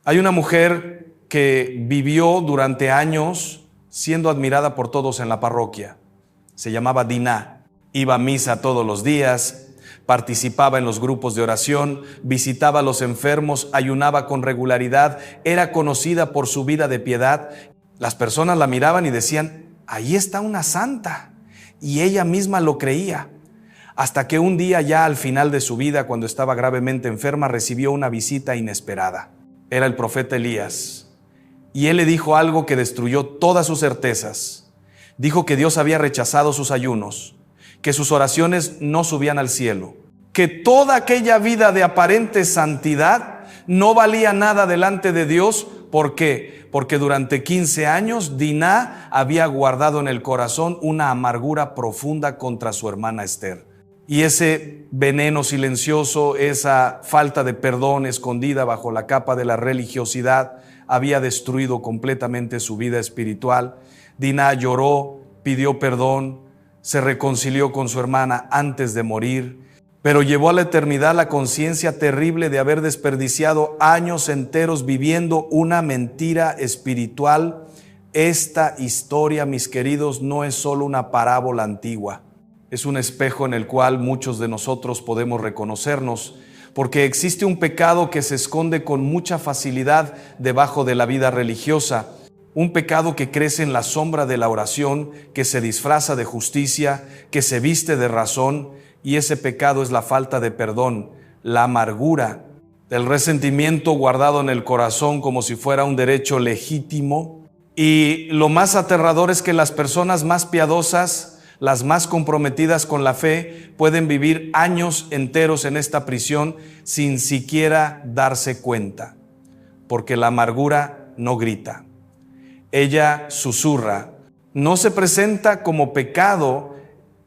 Hay una mujer que vivió durante años siendo admirada por todos en la parroquia. Se llamaba Diná. Iba a misa todos los días, participaba en los grupos de oración, visitaba a los enfermos, ayunaba con regularidad, era conocida por su vida de piedad. Las personas la miraban y decían: ahí está una santa. Y ella misma lo creía. Hasta que un día, ya al final de su vida, cuando estaba gravemente enferma, recibió una visita inesperada. Era el profeta Elías. Y él le dijo algo que destruyó todas sus certezas. Dijo que Dios había rechazado sus ayunos, que sus oraciones no subían al cielo, que toda aquella vida de aparente santidad no valía nada delante de Dios. ¿Por qué? Porque durante 15 años Diná había guardado en el corazón una amargura profunda contra su hermana Esther. Y ese veneno silencioso, esa falta de perdón escondida bajo la capa de la religiosidad, había destruido completamente su vida espiritual. Diná lloró, pidió perdón, se reconcilió con su hermana antes de morir, pero llevó a la eternidad la conciencia terrible de haber desperdiciado años enteros viviendo una mentira espiritual. Esta historia, mis queridos, no es solo una parábola antigua. Es un espejo en el cual muchos de nosotros podemos reconocernos, porque existe un pecado que se esconde con mucha facilidad debajo de la vida religiosa. Un pecado que crece en la sombra de la oración, que se disfraza de justicia, que se viste de razón, y ese pecado es la falta de perdón, la amargura, el resentimiento guardado en el corazón como si fuera un derecho legítimo. Y lo más aterrador es que las personas más piadosas, las más comprometidas con la fe, pueden vivir años enteros en esta prisión sin siquiera darse cuenta, porque la amargura no grita. Ella susurra, no se presenta como pecado,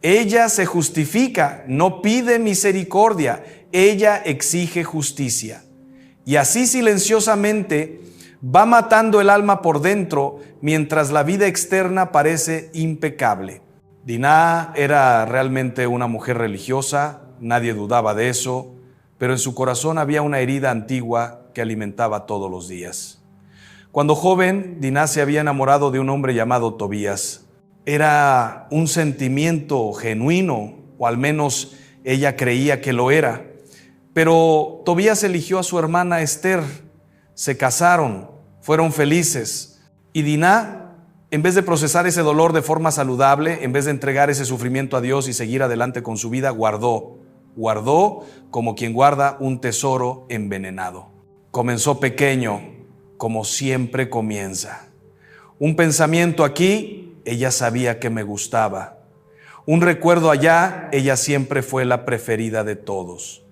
ella se justifica, no pide misericordia, ella exige justicia. Y así silenciosamente va matando el alma por dentro, mientras la vida externa parece impecable. Diná era realmente una mujer religiosa, nadie dudaba de eso, pero en su corazón había una herida antigua que alimentaba todos los días. Cuando joven, Diná se había enamorado de un hombre llamado Tobías. Era un sentimiento genuino, o al menos ella creía que lo era. Pero Tobías eligió a su hermana Esther, se casaron, fueron felices. Y Diná, en vez de procesar ese dolor de forma saludable, en vez de entregar ese sufrimiento a Dios y seguir adelante con su vida, guardó como quien guarda un tesoro envenenado. Comenzó pequeño, como siempre comienza. Un pensamiento aquí, ella sabía que me gustaba. Un recuerdo allá, ella siempre fue la preferida de todos.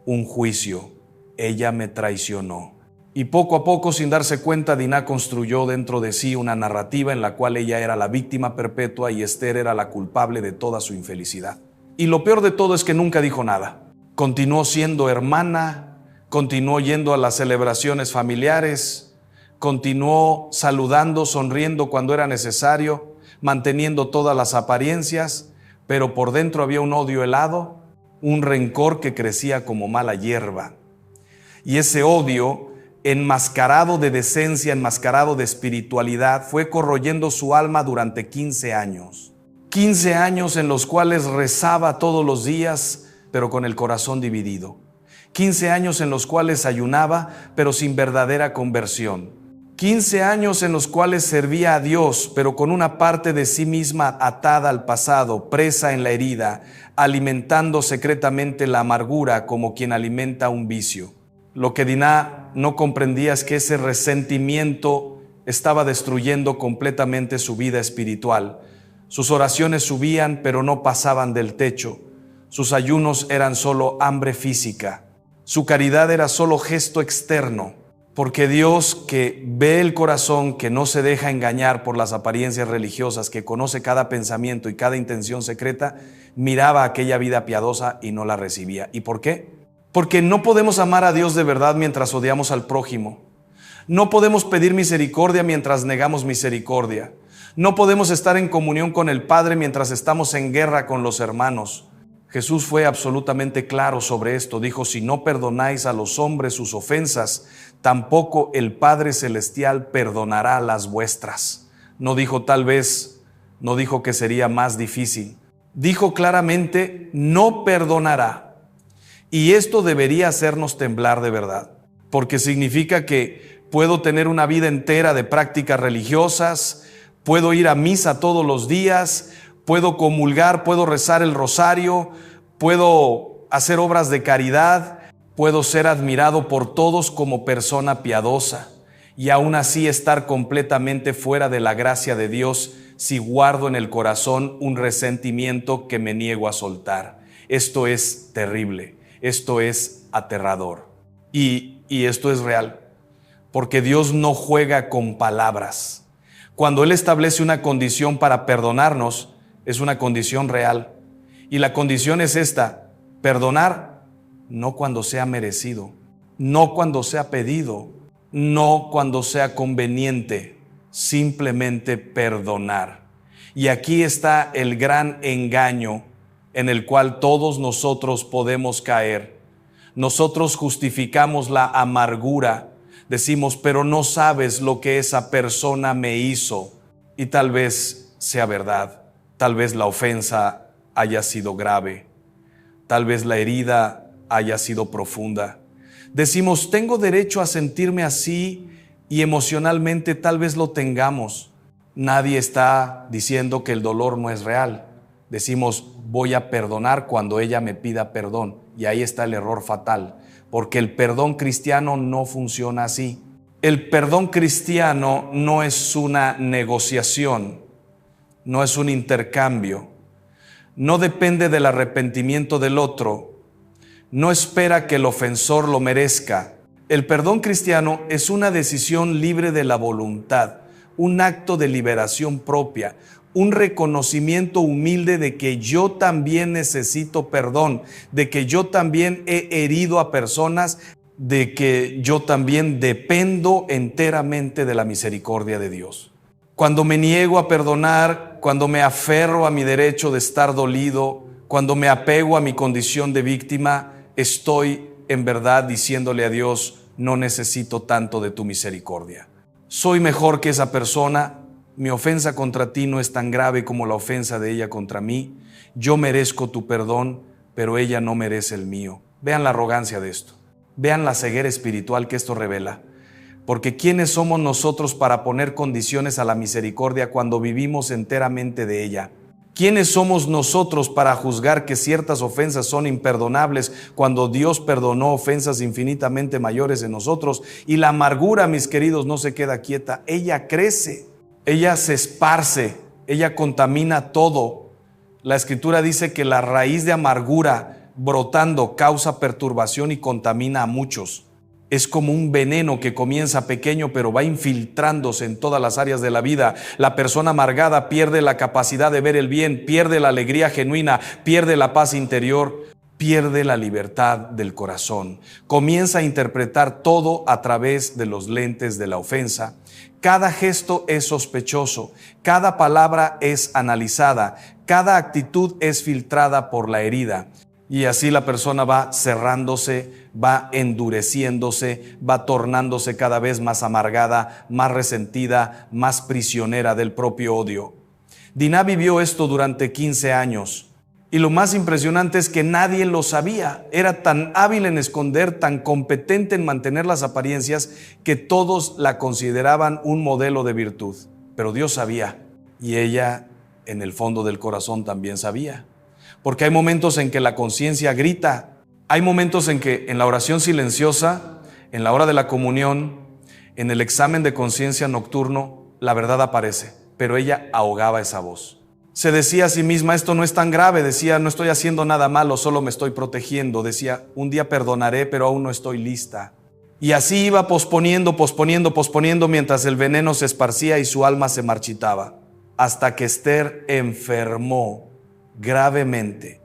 Un juicio, ella me traicionó. Y poco a poco, sin darse cuenta, Diná construyó dentro de sí una narrativa en la cual ella era la víctima perpetua y Esther era la culpable de toda su infelicidad. Y lo peor de todo es que nunca dijo nada. Continuó siendo hermana, continuó yendo a las celebraciones familiares, continuó saludando, sonriendo cuando era necesario, manteniendo todas las apariencias, pero por dentro había un odio helado, un rencor que crecía como mala hierba. Y ese odio, enmascarado de decencia, enmascarado de espiritualidad, fue corroyendo su alma durante 15 años. 15 años en los cuales rezaba todos los días, pero con el corazón dividido. 15 años en los cuales ayunaba, pero sin verdadera conversión. 15 años en los cuales servía a Dios, pero con una parte de sí misma atada al pasado, presa en la herida, alimentando secretamente la amargura como quien alimenta un vicio. Lo que Diná no comprendía es que ese resentimiento estaba destruyendo completamente su vida espiritual. Sus oraciones subían, pero no pasaban del techo. Sus ayunos eran solo hambre física. Su caridad era solo gesto externo, porque Dios, que ve el corazón, que no se deja engañar por las apariencias religiosas, que conoce cada pensamiento y cada intención secreta, miraba aquella vida piadosa y no la recibía. ¿Y por qué? Porque no podemos amar a Dios de verdad mientras odiamos al prójimo. No podemos pedir misericordia mientras negamos misericordia. No podemos estar en comunión con el Padre mientras estamos en guerra con los hermanos. Jesús fue absolutamente claro sobre esto. Dijo: si no perdonáis a los hombres sus ofensas, tampoco el Padre Celestial perdonará las vuestras. No dijo tal vez, no dijo que sería más difícil. Dijo claramente, no perdonará. Y esto debería hacernos temblar de verdad, porque significa que puedo tener una vida entera de prácticas religiosas, puedo ir a misa todos los días, puedo comulgar, puedo rezar el rosario, puedo hacer obras de caridad, puedo ser admirado por todos como persona piadosa y aún así estar completamente fuera de la gracia de Dios si guardo en el corazón un resentimiento que me niego a soltar. Esto es terrible, esto es aterrador y esto es real, porque Dios no juega con palabras. Cuando Él establece una condición para perdonarnos, es una condición real. Y la condición es esta: perdonar no cuando sea merecido, no cuando sea pedido, no cuando sea conveniente, simplemente perdonar. Y aquí está el gran engaño en el cual todos nosotros podemos caer. Nosotros justificamos la amargura, decimos, pero no sabes lo que esa persona me hizo. Y tal vez sea verdad, tal vez la ofensa haya sido grave, tal vez la herida haya sido profunda. Decimos, tengo derecho a sentirme así y emocionalmente tal vez lo tengamos. Nadie está diciendo que el dolor no es real. Decimos, voy a perdonar cuando ella me pida perdón. Y ahí está el error fatal, porque el perdón cristiano no funciona así. El perdón cristiano no es una negociación, no es un intercambio, no depende del arrepentimiento del otro, no espera que el ofensor lo merezca. El perdón cristiano es una decisión libre de la voluntad, un acto de liberación propia, un reconocimiento humilde de que yo también necesito perdón, de que yo también he herido a personas, de que yo también dependo enteramente de la misericordia de Dios. Cuando me niego a perdonar, cuando me aferro a mi derecho de estar dolido, cuando me apego a mi condición de víctima, estoy en verdad diciéndole a Dios, no necesito tanto de tu misericordia. Soy mejor que esa persona. Mi ofensa contra ti no es tan grave como la ofensa de ella contra mí. Yo merezco tu perdón, pero ella no merece el mío. Vean la arrogancia de esto. Vean la ceguera espiritual que esto revela. Porque ¿quiénes somos nosotros para poner condiciones a la misericordia cuando vivimos enteramente de ella? ¿Quiénes somos nosotros para juzgar que ciertas ofensas son imperdonables cuando Dios perdonó ofensas infinitamente mayores en nosotros? Y la amargura, mis queridos, no se queda quieta. Ella crece. Ella se esparce, ella contamina todo. La Escritura dice que la raíz de amargura brotando causa perturbación y contamina a muchos. Es como un veneno que comienza pequeño pero va infiltrándose en todas las áreas de la vida. La persona amargada pierde la capacidad de ver el bien, pierde la alegría genuina, pierde la paz interior, pierde la libertad del corazón. Comienza a interpretar todo a través de los lentes de la ofensa. Cada gesto es sospechoso, cada palabra es analizada, cada actitud es filtrada por la herida. Y así la persona va cerrándose, va endureciéndose, va tornándose cada vez más amargada, más resentida, más prisionera del propio odio. Diná vivió esto durante 15 años. Y lo más impresionante es que nadie lo sabía. Era tan hábil en esconder, tan competente en mantener las apariencias, que todos la consideraban un modelo de virtud. Pero Dios sabía, y ella en el fondo del corazón también sabía. Porque hay momentos en que la conciencia grita, hay momentos en que en la oración silenciosa, en la hora de la comunión, en el examen de conciencia nocturno, la verdad aparece, pero ella ahogaba esa voz. Se decía a sí misma, esto no es tan grave, decía, no estoy haciendo nada malo, solo me estoy protegiendo, decía, un día perdonaré, pero aún no estoy lista. Y así iba posponiendo mientras el veneno se esparcía y su alma se marchitaba, hasta que Esther enfermó gravemente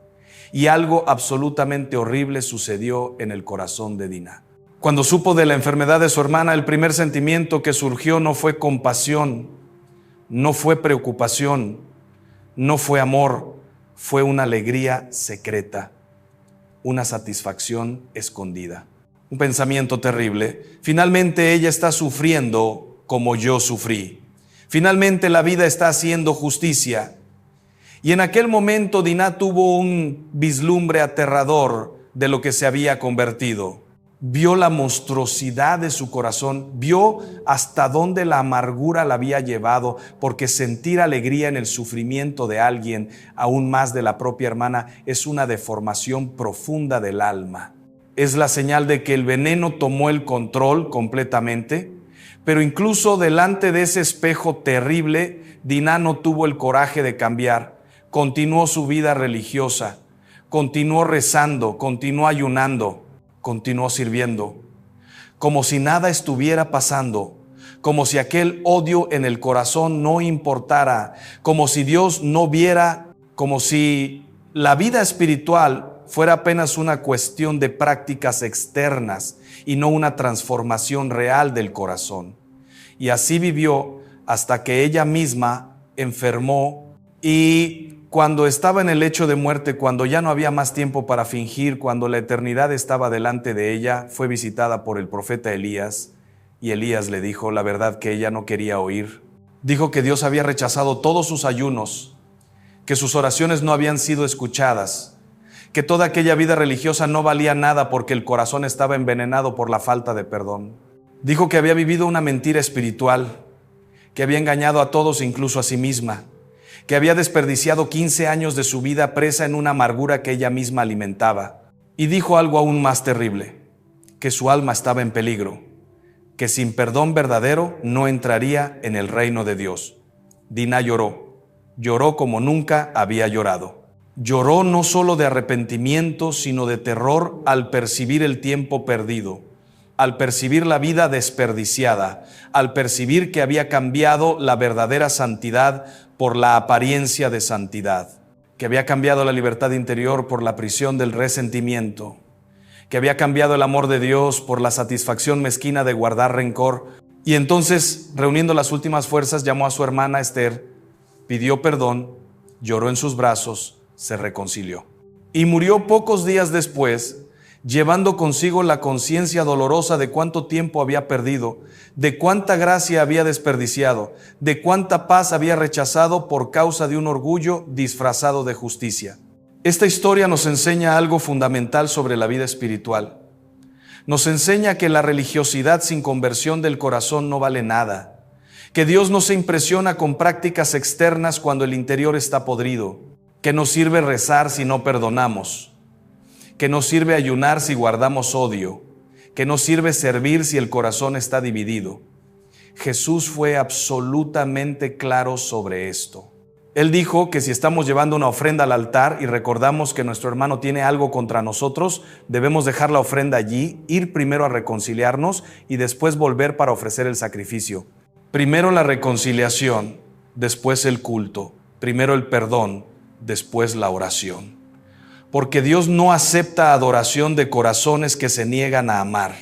y algo absolutamente horrible sucedió en el corazón de Diná. Cuando supo de la enfermedad de su hermana, el primer sentimiento que surgió no fue compasión, no fue preocupación, no fue amor, fue una alegría secreta, una satisfacción escondida. un pensamiento terrible. Finalmente ella está sufriendo como yo sufrí. Finalmente la vida está haciendo justicia. Y en aquel momento Diná tuvo un vislumbre aterrador de lo que se había convertido. Vio la monstruosidad de su corazón, vio hasta dónde la amargura la había llevado, porque sentir alegría en el sufrimiento de alguien, aún más de la propia hermana, es una deformación profunda del alma. Es la señal de que el veneno tomó el control completamente, pero incluso delante de ese espejo terrible, Diná no tuvo el coraje de cambiar. Continuó su vida religiosa, continuó rezando, continuó ayunando, continuó sirviendo, como si nada estuviera pasando, como si aquel odio en el corazón no importara, como si Dios no viera, como si la vida espiritual fuera apenas una cuestión de prácticas externas y no una transformación real del corazón. Y así vivió hasta que ella misma enfermó, y cuando estaba en el lecho de muerte, cuando ya no había más tiempo para fingir, cuando la eternidad estaba delante de ella, fue visitada por el profeta Elías, y Elías le dijo la verdad que ella no quería oír. Dijo que Dios había rechazado todos sus ayunos, que sus oraciones no habían sido escuchadas, que toda aquella vida religiosa no valía nada porque el corazón estaba envenenado por la falta de perdón. Dijo que había vivido una mentira espiritual, que había engañado a todos, incluso a sí misma, que había desperdiciado 15 años de su vida presa en una amargura que ella misma alimentaba. Y dijo algo aún más terrible, que su alma estaba en peligro, que sin perdón verdadero no entraría en el reino de Dios. Diná lloró como nunca había llorado. Lloró no solo de arrepentimiento, sino de terror al percibir el tiempo perdido, al percibir la vida desperdiciada, al percibir que había cambiado la verdadera santidad por la apariencia de santidad, que había cambiado la libertad interior por la prisión del resentimiento, que había cambiado el amor de Dios por la satisfacción mezquina de guardar rencor. Y entonces, reuniendo las últimas fuerzas, llamó a su hermana Esther, pidió perdón, lloró en sus brazos, se reconcilió. Y murió pocos días después, llevando consigo la conciencia dolorosa de cuánto tiempo había perdido, de cuánta gracia había desperdiciado, de cuánta paz había rechazado por causa de un orgullo disfrazado de justicia. Esta historia nos enseña algo fundamental sobre la vida espiritual. Nos enseña que la religiosidad sin conversión del corazón no vale nada, que Dios no se impresiona con prácticas externas cuando el interior está podrido, que no sirve rezar si no perdonamos, que no sirve ayunar si guardamos odio, que no sirve servir si el corazón está dividido. Jesús fue absolutamente claro sobre esto. Él dijo que si estamos llevando una ofrenda al altar y recordamos que nuestro hermano tiene algo contra nosotros, debemos dejar la ofrenda allí, ir primero a reconciliarnos y después volver para ofrecer el sacrificio. Primero la reconciliación, después el culto, primero el perdón, después la oración. Porque Dios no acepta adoración de corazones que se niegan a amar.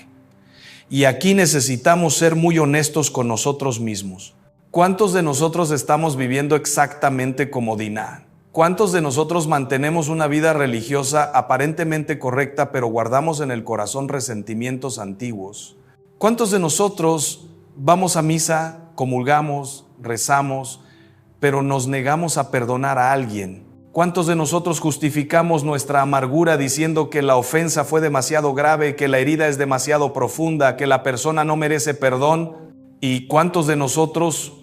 Y aquí necesitamos ser muy honestos con nosotros mismos. ¿Cuántos de nosotros estamos viviendo exactamente como Diná? ¿Cuántos de nosotros mantenemos una vida religiosa aparentemente correcta, pero guardamos en el corazón resentimientos antiguos? ¿Cuántos de nosotros vamos a misa, comulgamos, rezamos, pero nos negamos a perdonar a alguien? ¿Cuántos de nosotros justificamos nuestra amargura diciendo que la ofensa fue demasiado grave, que la herida es demasiado profunda, que la persona no merece perdón? ¿Y cuántos de nosotros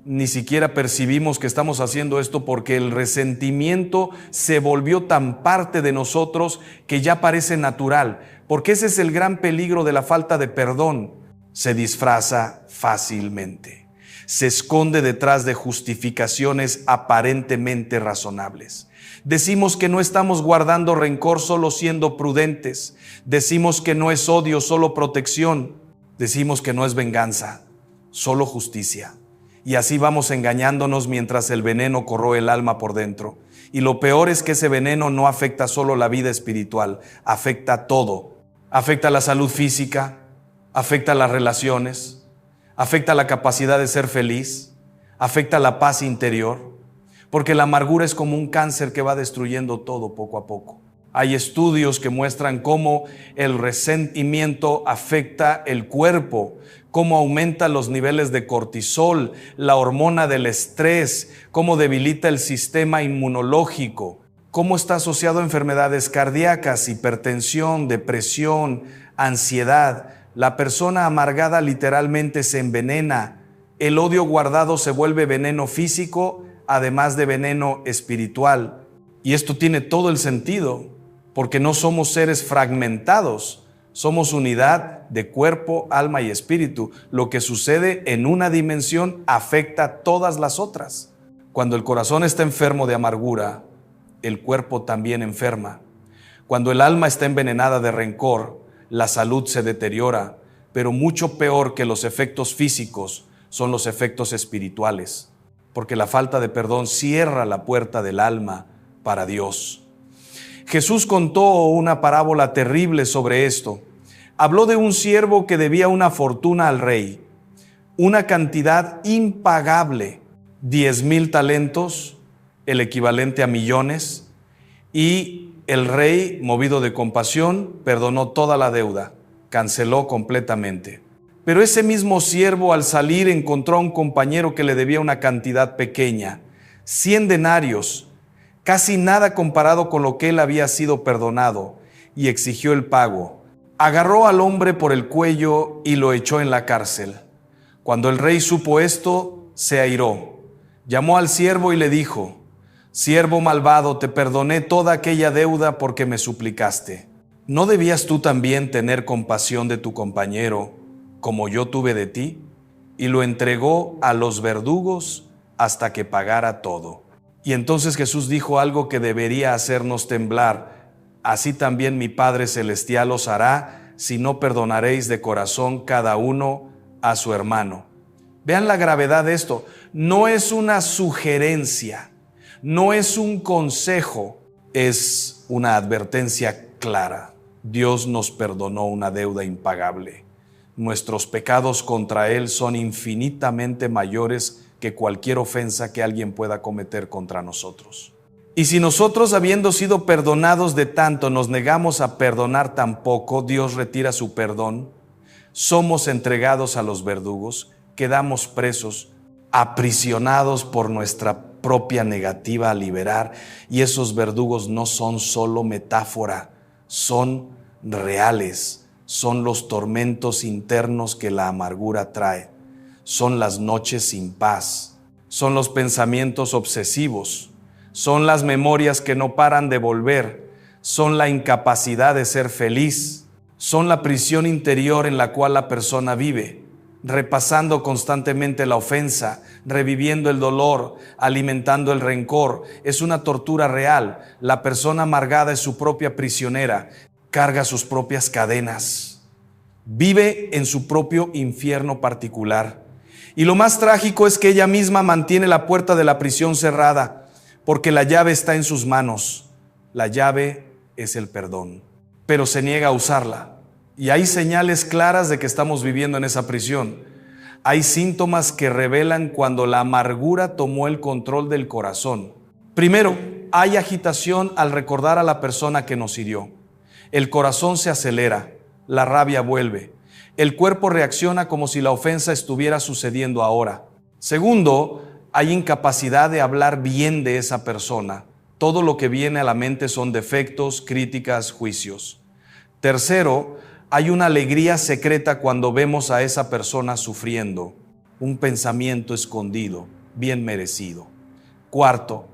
ni siquiera percibimos que estamos haciendo esto porque el resentimiento se volvió tan parte de nosotros que ya parece natural? Porque ese es el gran peligro de la falta de perdón. Se disfraza fácilmente. Se esconde detrás de justificaciones aparentemente razonables. Decimos que no estamos guardando rencor solo siendo prudentes. Decimos que no es odio, solo protección. Decimos que no es venganza, solo justicia. Y así vamos engañándonos mientras el veneno corroe el alma por dentro. Y lo peor es que ese veneno no afecta solo la vida espiritual, afecta todo. Afecta la salud física, afecta las relaciones, afecta la capacidad de ser feliz, afecta la paz interior, porque la amargura es como un cáncer que va destruyendo todo poco a poco. Hay estudios que muestran cómo el resentimiento afecta el cuerpo, cómo aumenta los niveles de cortisol, la hormona del estrés, cómo debilita el sistema inmunológico, cómo está asociado a enfermedades cardíacas, hipertensión, depresión, ansiedad. La persona amargada literalmente se envenena. El odio guardado se vuelve veneno físico, además de veneno espiritual. Y esto tiene todo el sentido, porque no somos seres fragmentados, somos unidad de cuerpo, alma y espíritu. Lo que sucede en una dimensión afecta a todas las otras. Cuando el corazón está enfermo de amargura, el cuerpo también enferma. Cuando el alma está envenenada de rencor, la salud se deteriora, pero mucho peor que los efectos físicos son los efectos espirituales, porque la falta de perdón cierra la puerta del alma para Dios. Jesús contó una parábola terrible sobre esto. Habló de un siervo que debía una fortuna al rey, una cantidad impagable, 10,000 talentos, el equivalente a millones, y el rey, movido de compasión, perdonó toda la deuda, canceló completamente. Pero ese mismo siervo, al salir, encontró a un compañero que le debía una cantidad pequeña, 100 denarios, casi nada comparado con lo que él había sido perdonado, y exigió el pago. Agarró al hombre por el cuello y lo echó en la cárcel. Cuando el rey supo esto, se airó. Llamó al siervo y le dijo: «Siervo malvado, te perdoné toda aquella deuda porque me suplicaste. ¿No debías tú también tener compasión de tu compañero, como yo tuve de ti?» Y lo entregó a los verdugos hasta que pagara todo. Y entonces Jesús dijo algo que debería hacernos temblar: «Así también mi Padre Celestial os hará si no perdonaréis de corazón cada uno a su hermano». Vean la gravedad de esto. No es una sugerencia, no es un consejo, es una advertencia clara. Dios nos perdonó una deuda impagable. Nuestros pecados contra Él son infinitamente mayores que cualquier ofensa que alguien pueda cometer contra nosotros. Y si nosotros, habiendo sido perdonados de tanto, nos negamos a perdonar tan poco, Dios retira su perdón, somos entregados a los verdugos, quedamos presos, aprisionados por nuestra propia negativa a liberar, y esos verdugos no son solo metáfora, son reales, son los tormentos internos que la amargura trae. Son las noches sin paz, son los pensamientos obsesivos, son las memorias que no paran de volver, son la incapacidad de ser feliz, son la prisión interior en la cual la persona vive, repasando constantemente la ofensa, reviviendo el dolor, alimentando el rencor. Es una tortura real. La persona amargada es su propia prisionera, carga sus propias cadenas, vive en su propio infierno particular. Y lo más trágico es que ella misma mantiene la puerta de la prisión cerrada, porque la llave está en sus manos. La llave es el perdón, pero se niega a usarla. Y hay señales claras de que estamos viviendo en esa prisión. Hay síntomas que revelan cuando la amargura tomó el control del corazón. Primero, hay agitación al recordar a la persona que nos hirió. El corazón se acelera, la rabia vuelve. El cuerpo reacciona como si la ofensa estuviera sucediendo ahora. Segundo, hay incapacidad de hablar bien de esa persona. Todo lo que viene a la mente son defectos, críticas, juicios. Tercero, hay una alegría secreta cuando vemos a esa persona sufriendo, un pensamiento escondido, bien merecido. Cuarto,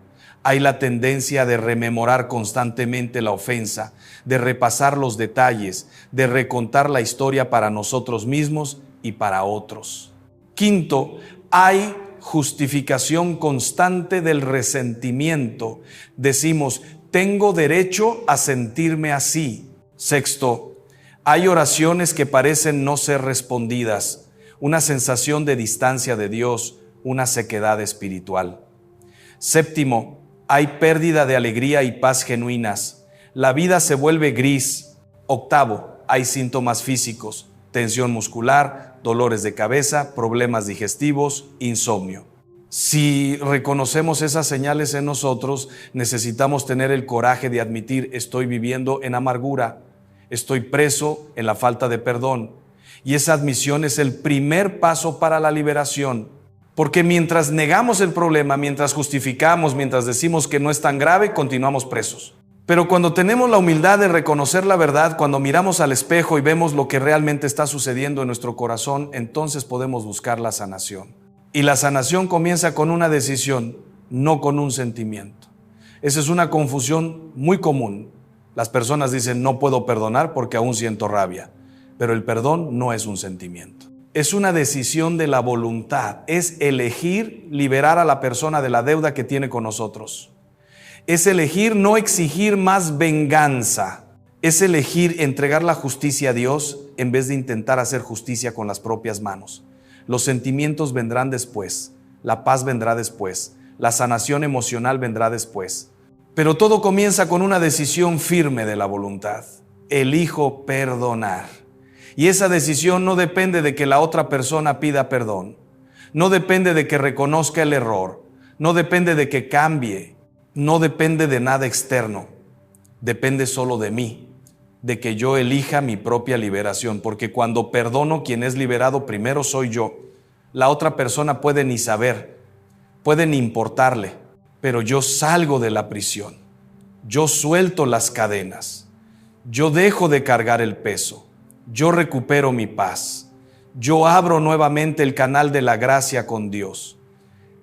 hay la tendencia de rememorar constantemente la ofensa, de repasar los detalles, de recontar la historia para nosotros mismos y para otros. Quinto, hay justificación constante del resentimiento. Decimos: tengo derecho a sentirme así. Sexto, hay oraciones que parecen no ser respondidas, una sensación de distancia de Dios, una sequedad espiritual. Séptimo, hay pérdida de alegría y paz genuinas. La vida se vuelve gris. Octavo, hay síntomas físicos: tensión muscular, dolores de cabeza, problemas digestivos, insomnio. Si reconocemos esas señales en nosotros, necesitamos tener el coraje de admitir: estoy viviendo en amargura, estoy preso en la falta de perdón. Y esa admisión es el primer paso para la liberación. Porque mientras negamos el problema, mientras justificamos, mientras decimos que no es tan grave, continuamos presos. Pero cuando tenemos la humildad de reconocer la verdad, cuando miramos al espejo y vemos lo que realmente está sucediendo en nuestro corazón, entonces podemos buscar la sanación. Y la sanación comienza con una decisión, no con un sentimiento. Esa es una confusión muy común. Las personas dicen: no puedo perdonar porque aún siento rabia. Pero el perdón no es un sentimiento. Es una decisión de la voluntad. Es elegir liberar a la persona de la deuda que tiene con nosotros. Es elegir no exigir más venganza. Es elegir entregar la justicia a Dios en vez de intentar hacer justicia con las propias manos. Los sentimientos vendrán después, la paz vendrá después, la sanación emocional vendrá después. Pero todo comienza con una decisión firme de la voluntad. Elijo perdonar. Y esa decisión no depende de que la otra persona pida perdón. No depende de que reconozca el error. No depende de que cambie. No depende de nada externo. Depende solo de mí, de que yo elija mi propia liberación, porque cuando perdono, quien es liberado primero soy yo. La otra persona puede ni saber, puede ni importarle, pero yo salgo de la prisión. Yo suelto las cadenas. Yo dejo de cargar el peso. Yo recupero mi paz. Yo abro nuevamente el canal de la gracia con Dios.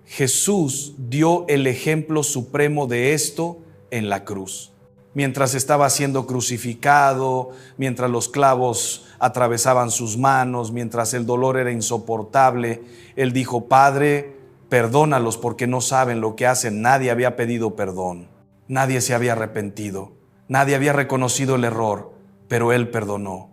Jesús dio el ejemplo supremo de esto en la cruz. Mientras estaba siendo crucificado, mientras los clavos atravesaban sus manos, mientras el dolor era insoportable, Él dijo: Padre, perdónalos porque no saben lo que hacen. Nadie había pedido perdón, nadie se había arrepentido, nadie había reconocido el error, pero Él perdonó,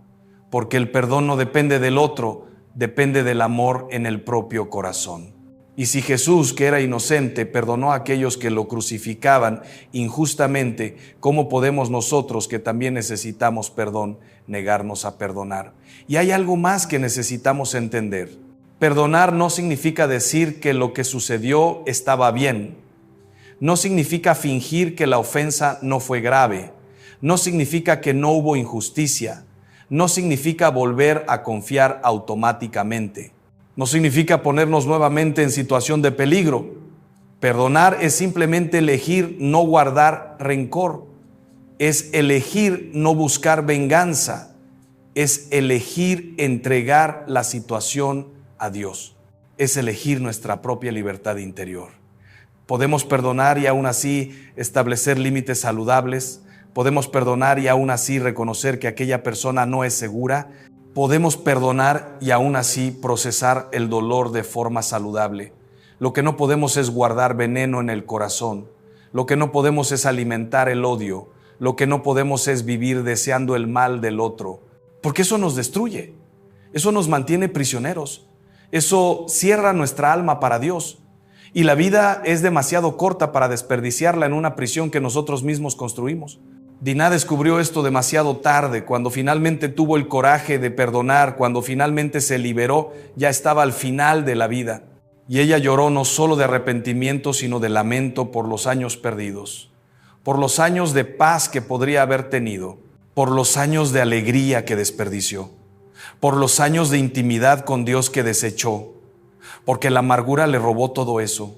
porque el perdón no depende del otro, depende del amor en el propio corazón. Y si Jesús, que era inocente, perdonó a aquellos que lo crucificaban injustamente, ¿cómo podemos nosotros, que también necesitamos perdón, negarnos a perdonar? Y hay algo más que necesitamos entender. Perdonar no significa decir que lo que sucedió estaba bien. No significa fingir que la ofensa no fue grave. No significa que no hubo injusticia. No significa volver a confiar automáticamente. No significa ponernos nuevamente en situación de peligro. Perdonar es simplemente elegir no guardar rencor. Es elegir no buscar venganza. Es elegir entregar la situación a Dios. Es elegir nuestra propia libertad interior. Podemos perdonar y aún así establecer límites saludables. Podemos perdonar y aún así reconocer que aquella persona no es segura. Podemos perdonar y aún así procesar el dolor de forma saludable. Lo que no podemos es guardar veneno en el corazón. Lo que no podemos es alimentar el odio. Lo que no podemos es vivir deseando el mal del otro. Porque eso nos destruye. Eso nos mantiene prisioneros. Eso cierra nuestra alma para Dios. Y la vida es demasiado corta para desperdiciarla en una prisión que nosotros mismos construimos. Dinah descubrió esto demasiado tarde. Cuando finalmente tuvo el coraje de perdonar, cuando finalmente se liberó, ya estaba al final de la vida. Y ella lloró no solo de arrepentimiento, sino de lamento por los años perdidos, por los años de paz que podría haber tenido, por los años de alegría que desperdició, por los años de intimidad con Dios que desechó, porque la amargura le robó todo eso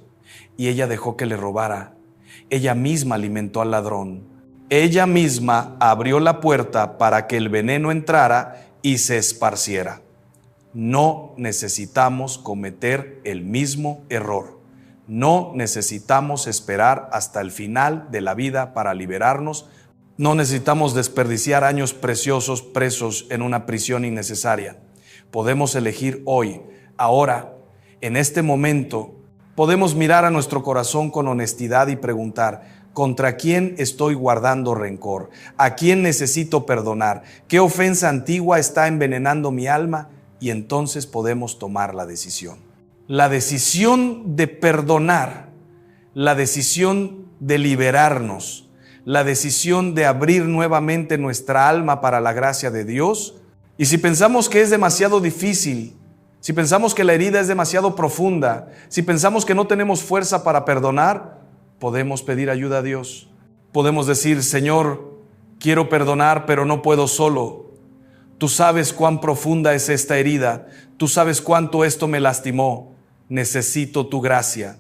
y ella dejó que le robara. Ella misma alimentó al ladrón. Ella misma abrió la puerta para que el veneno entrara y se esparciera. No necesitamos cometer el mismo error. No necesitamos esperar hasta el final de la vida para liberarnos. No necesitamos desperdiciar años preciosos presos en una prisión innecesaria. Podemos elegir hoy, ahora, en este momento. Podemos mirar a nuestro corazón con honestidad y preguntar: ¿contra quién estoy guardando rencor? ¿A quién necesito perdonar? ¿Qué ofensa antigua está envenenando mi alma? Y entonces podemos tomar la decisión. La decisión de perdonar, la decisión de liberarnos, la decisión de abrir nuevamente nuestra alma para la gracia de Dios. Y si pensamos que es demasiado difícil, si pensamos que la herida es demasiado profunda, si pensamos que no tenemos fuerza para perdonar, podemos pedir ayuda a Dios. Podemos decir: Señor, quiero perdonar, pero no puedo solo. Tú sabes cuán profunda es esta herida. Tú sabes cuánto esto me lastimó. Necesito tu gracia.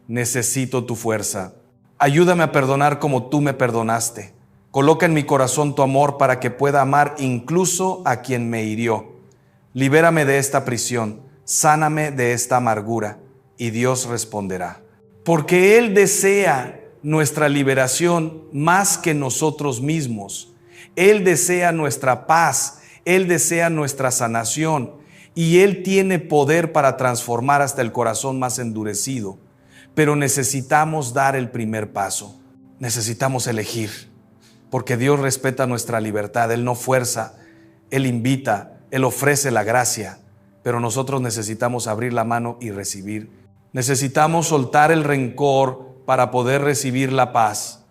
Necesito tu fuerza. Ayúdame a perdonar como tú me perdonaste. Coloca en mi corazón tu amor para que pueda amar incluso a quien me hirió. Libérame de esta prisión. Sáname de esta amargura. Y Dios responderá. Porque Él desea nuestra liberación más que nosotros mismos. Él desea nuestra paz. Él desea nuestra sanación. Y Él tiene poder para transformar hasta el corazón más endurecido. Pero necesitamos dar el primer paso. Necesitamos elegir. Porque Dios respeta nuestra libertad. Él no fuerza, Él invita, Él ofrece la gracia. Pero nosotros necesitamos abrir la mano y recibir. Necesitamos soltar el rencor para poder recibir la paz.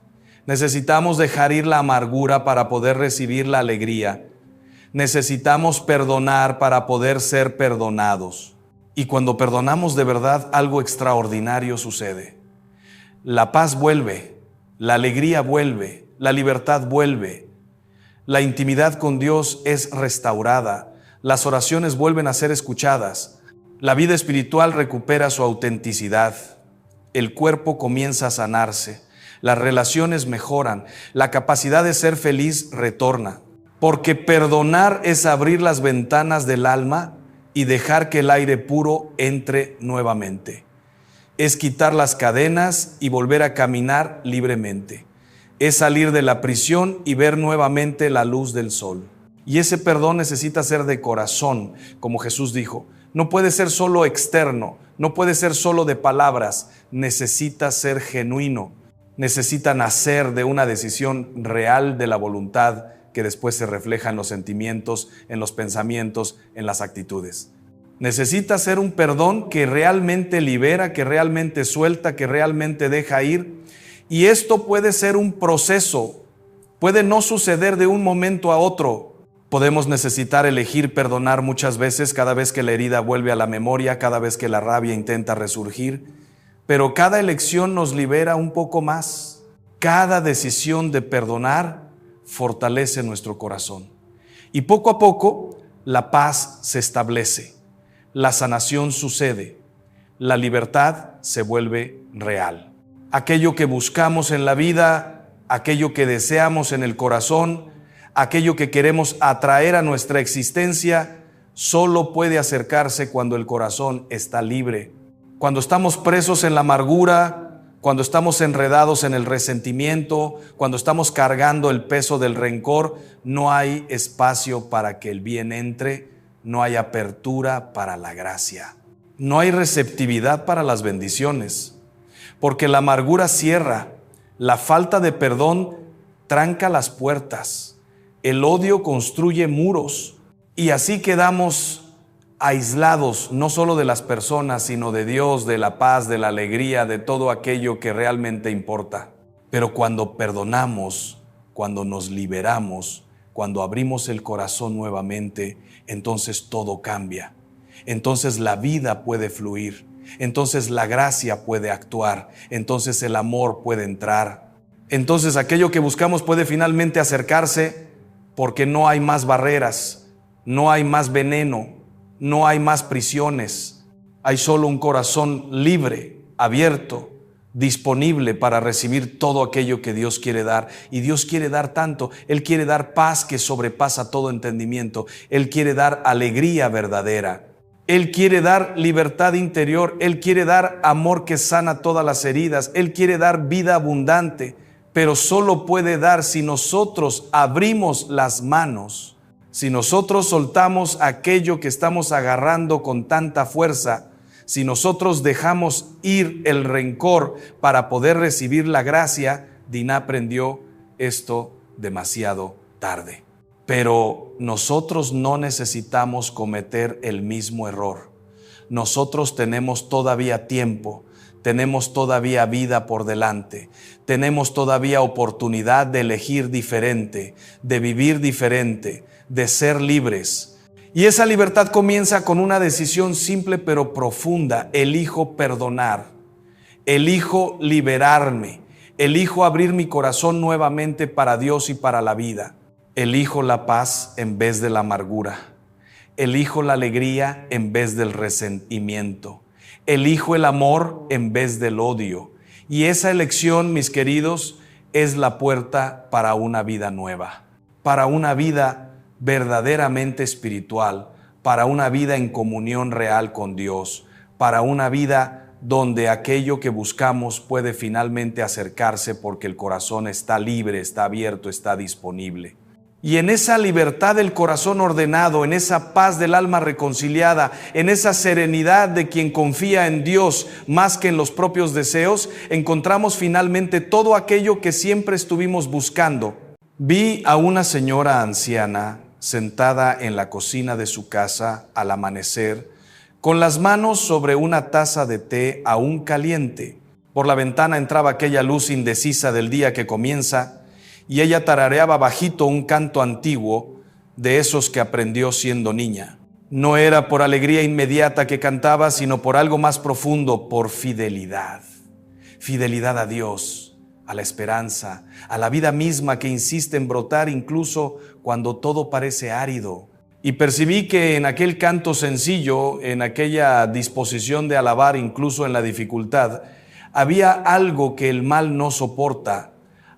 Necesitamos dejar ir la amargura para poder recibir la alegría. Necesitamos perdonar para poder ser perdonados. Y cuando perdonamos de verdad, algo extraordinario sucede. La paz vuelve, la alegría vuelve, la libertad vuelve. La intimidad con Dios es restaurada. Las oraciones vuelven a ser escuchadas. La vida espiritual recupera su autenticidad. El cuerpo comienza a sanarse. Las relaciones mejoran. La capacidad de ser feliz retorna. Porque perdonar es abrir las ventanas del alma y dejar que el aire puro entre nuevamente. Es quitar las cadenas y volver a caminar libremente. Es salir de la prisión y ver nuevamente la luz del sol. Y ese perdón necesita ser de corazón, como Jesús dijo. No puede ser solo externo, no puede ser solo de palabras. Necesita ser genuino. Necesita nacer de una decisión real de la voluntad que después se refleja en los sentimientos, en los pensamientos, en las actitudes. Necesita ser un perdón que realmente libera, que realmente suelta, que realmente deja ir. Y esto puede ser un proceso, puede no suceder de un momento a otro. Podemos necesitar elegir perdonar muchas veces, cada vez que la herida vuelve a la memoria, cada vez que la rabia intenta resurgir. Pero cada elección nos libera un poco más. Cada decisión de perdonar fortalece nuestro corazón. Y poco a poco la paz se establece, la sanación sucede, la libertad se vuelve real. Aquello que buscamos en la vida, aquello que deseamos en el corazón, aquello que queremos atraer a nuestra existencia, solo puede acercarse cuando el corazón está libre. Cuando estamos presos en la amargura, cuando estamos enredados en el resentimiento, cuando estamos cargando el peso del rencor, no hay espacio para que el bien entre, no hay apertura para la gracia. No hay receptividad para las bendiciones, porque la amargura cierra, la falta de perdón tranca las puertas, el odio construye muros y así quedamos aislados no solo de las personas, sino de Dios, de la paz, de la alegría, de todo aquello que realmente importa. Pero cuando perdonamos, cuando nos liberamos, cuando abrimos el corazón nuevamente, entonces todo cambia. Entonces la vida puede fluir, entonces la gracia puede actuar, entonces el amor puede entrar. Entonces aquello que buscamos puede finalmente acercarse porque no hay más barreras, no hay más veneno, no hay más prisiones, hay solo un corazón libre, abierto, disponible para recibir todo aquello que Dios quiere dar. Y Dios quiere dar tanto, Él quiere dar paz que sobrepasa todo entendimiento, Él quiere dar alegría verdadera, Él quiere dar libertad interior, Él quiere dar amor que sana todas las heridas, Él quiere dar vida abundante, pero solo puede dar si nosotros abrimos las manos. Si nosotros soltamos aquello que estamos agarrando con tanta fuerza, si nosotros dejamos ir el rencor para poder recibir la gracia, Diná aprendió esto demasiado tarde. Pero nosotros no necesitamos cometer el mismo error. Nosotros tenemos todavía tiempo, tenemos todavía vida por delante, tenemos todavía oportunidad de elegir diferente, de vivir diferente, de ser libres. Y esa libertad comienza con una decisión simple pero profunda. Elijo perdonar, elijo liberarme, elijo abrir mi corazón nuevamente para Dios y para la vida. Elijo la paz en vez de la amargura. Elijo la alegría en vez del resentimiento. Elijo el amor en vez del odio. Y esa elección, mis queridos, es la puerta para una vida nueva, para una vida verdaderamente espiritual, para una vida en comunión real con Dios, para una vida donde aquello que buscamos puede finalmente acercarse porque el corazón está libre, está abierto, está disponible. Y en esa libertad del corazón ordenado, en esa paz del alma reconciliada, en esa serenidad de quien confía en Dios más que en los propios deseos, encontramos finalmente todo aquello que siempre estuvimos buscando. Vi a una señora anciana sentada en la cocina de su casa al amanecer, con las manos sobre una taza de té aún caliente. Por la ventana entraba aquella luz indecisa del día que comienza, y ella tarareaba bajito un canto antiguo de esos que aprendió siendo niña. No era por alegría inmediata que cantaba, sino por algo más profundo, por fidelidad. Fidelidad a Dios, a la esperanza, a la vida misma que insiste en brotar incluso cuando todo parece árido. Y percibí que en aquel canto sencillo, en aquella disposición de alabar incluso en la dificultad, había algo que el mal no soporta,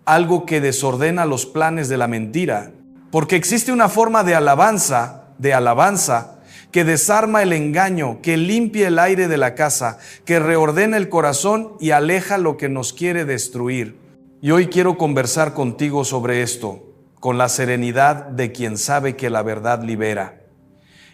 algo que desordena los planes de la mentira, porque existe una forma de alabanza, que desarma el engaño, que limpia el aire de la casa, que reordena el corazón y aleja lo que nos quiere destruir. Y hoy quiero conversar contigo sobre esto, con la serenidad de quien sabe que la verdad libera.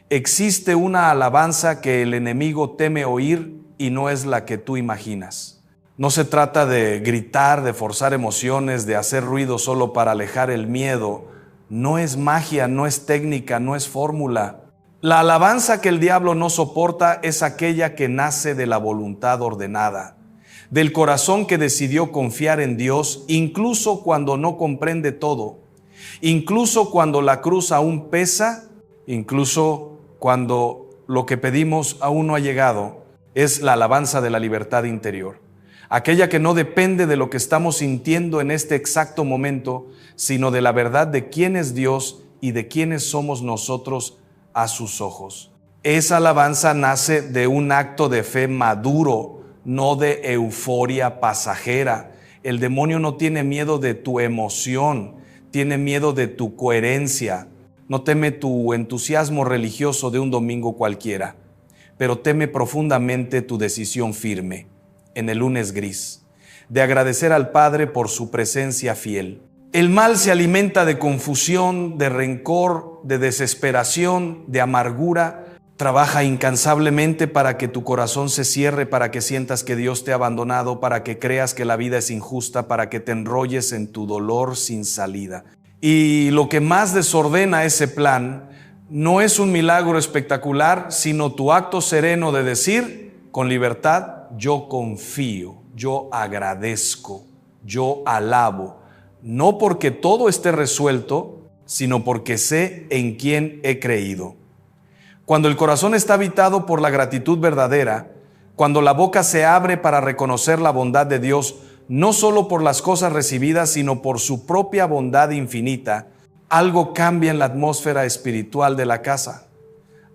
Existe una alabanza que el enemigo teme oír y no es la que tú imaginas. No se trata de gritar, de forzar emociones, de hacer ruido solo para alejar el miedo. No es magia, no es técnica, no es fórmula. La alabanza que el diablo no soporta es aquella que nace de la voluntad ordenada, del corazón que decidió confiar en Dios, incluso cuando no comprende todo, incluso cuando la cruz aún pesa, incluso cuando lo que pedimos aún no ha llegado. Es la alabanza de la libertad interior. Aquella que no depende de lo que estamos sintiendo en este exacto momento, sino de la verdad de quién es Dios y de quiénes somos nosotros a sus ojos. Esa alabanza nace de un acto de fe maduro, no de euforia pasajera. El demonio no tiene miedo de tu emoción, tiene miedo de tu coherencia. No teme tu entusiasmo religioso de un domingo cualquiera, pero teme profundamente tu decisión firme en el lunes gris, de agradecer al Padre por su presencia fiel. El mal se alimenta de confusión, de rencor, de desesperación, de amargura. Trabaja incansablemente para que tu corazón se cierre, para que sientas que Dios te ha abandonado, para que creas que la vida es injusta, para que te enrolles en tu dolor sin salida. Y lo que más desordena ese plan no es un milagro espectacular, sino tu acto sereno de decir con libertad: yo confío, yo agradezco, yo alabo, no porque todo esté resuelto, sino porque sé en quién he creído. Cuando el corazón está habitado por la gratitud verdadera, cuando la boca se abre para reconocer la bondad de Dios, no solo por las cosas recibidas, sino por su propia bondad infinita, algo cambia en la atmósfera espiritual de la casa.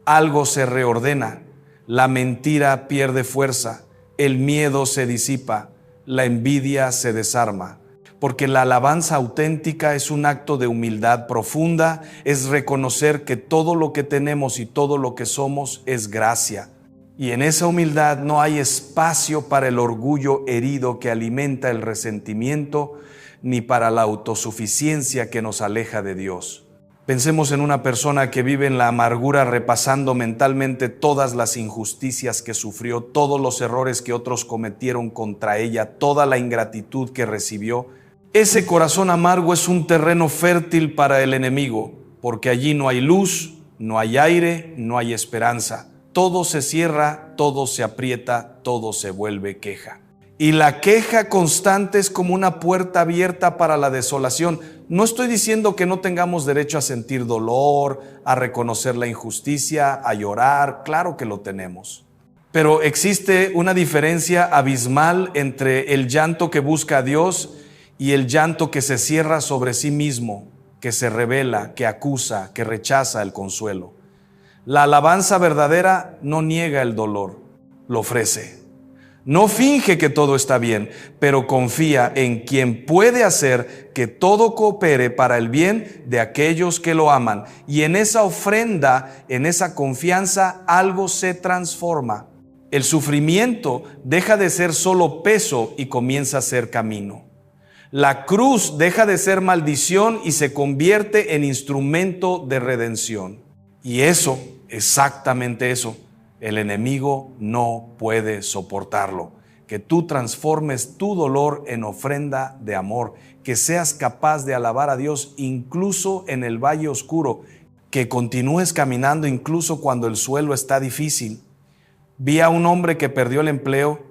Algo se reordena, la mentira pierde fuerza, el miedo se disipa, la envidia se desarma, porque la alabanza auténtica es un acto de humildad profunda, es reconocer que todo lo que tenemos y todo lo que somos es gracia. Y en esa humildad no hay espacio para el orgullo herido que alimenta el resentimiento, ni para la autosuficiencia que nos aleja de Dios. Pensemos en una persona que vive en la amargura repasando mentalmente todas las injusticias que sufrió, todos los errores que otros cometieron contra ella, toda la ingratitud que recibió. Ese corazón amargo es un terreno fértil para el enemigo, porque allí no hay luz, no hay aire, no hay esperanza. Todo se cierra, todo se aprieta, todo se vuelve queja. Y la queja constante es como una puerta abierta para la desolación. No estoy diciendo que no tengamos derecho a sentir dolor, a reconocer la injusticia, a llorar. Claro que lo tenemos. Pero existe una diferencia abismal entre el llanto que busca a Dios y el llanto que se cierra sobre sí mismo, que se revela, que acusa, que rechaza el consuelo. La alabanza verdadera no niega el dolor, lo ofrece. No finge que todo está bien, pero confía en quien puede hacer que todo coopere para el bien de aquellos que lo aman. Y en esa ofrenda, en esa confianza, algo se transforma. El sufrimiento deja de ser solo peso y comienza a ser camino. La cruz deja de ser maldición y se convierte en instrumento de redención. Y eso, exactamente eso, el enemigo no puede soportarlo. Que tú transformes tu dolor en ofrenda de amor, que seas capaz de alabar a Dios incluso en el valle oscuro, que continúes caminando incluso cuando el suelo está difícil. Vi a un hombre que perdió el empleo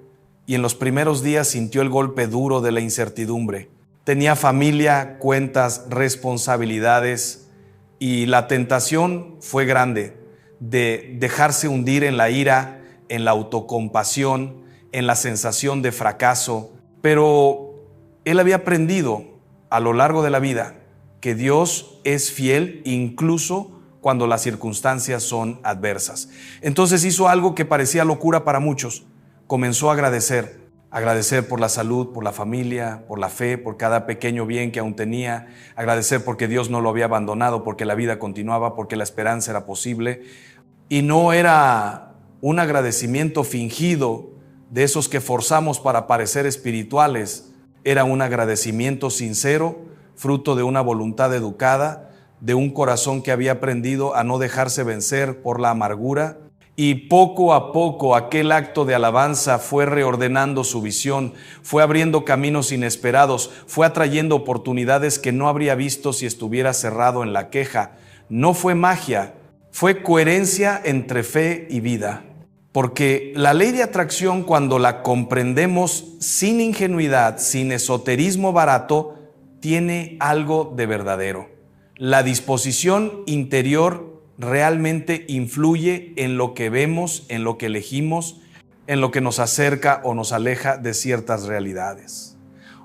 y en los primeros días sintió el golpe duro de la incertidumbre. Tenía familia, cuentas, responsabilidades y la tentación fue grande de dejarse hundir en la ira, en la autocompasión, en la sensación de fracaso. Pero él había aprendido a lo largo de la vida que Dios es fiel incluso cuando las circunstancias son adversas. Entonces hizo algo que parecía locura para muchos. Comenzó a agradecer por la salud, por la familia, por la fe, por cada pequeño bien que aún tenía, agradecer porque Dios no lo había abandonado, porque la vida continuaba, porque la esperanza era posible. Y no era un agradecimiento fingido de esos que forzamos para parecer espirituales, era un agradecimiento sincero, fruto de una voluntad educada, de un corazón que había aprendido a no dejarse vencer por la amargura. Y poco a poco aquel acto de alabanza fue reordenando su visión, fue abriendo caminos inesperados, fue atrayendo oportunidades que no habría visto si estuviera cerrado en la queja. No fue magia, fue coherencia entre fe y vida. Porque la ley de atracción, cuando la comprendemos sin ingenuidad, sin esoterismo barato, tiene algo de verdadero. La disposición interior realmente influye en lo que vemos, en lo que elegimos, en lo que nos acerca o nos aleja de ciertas realidades.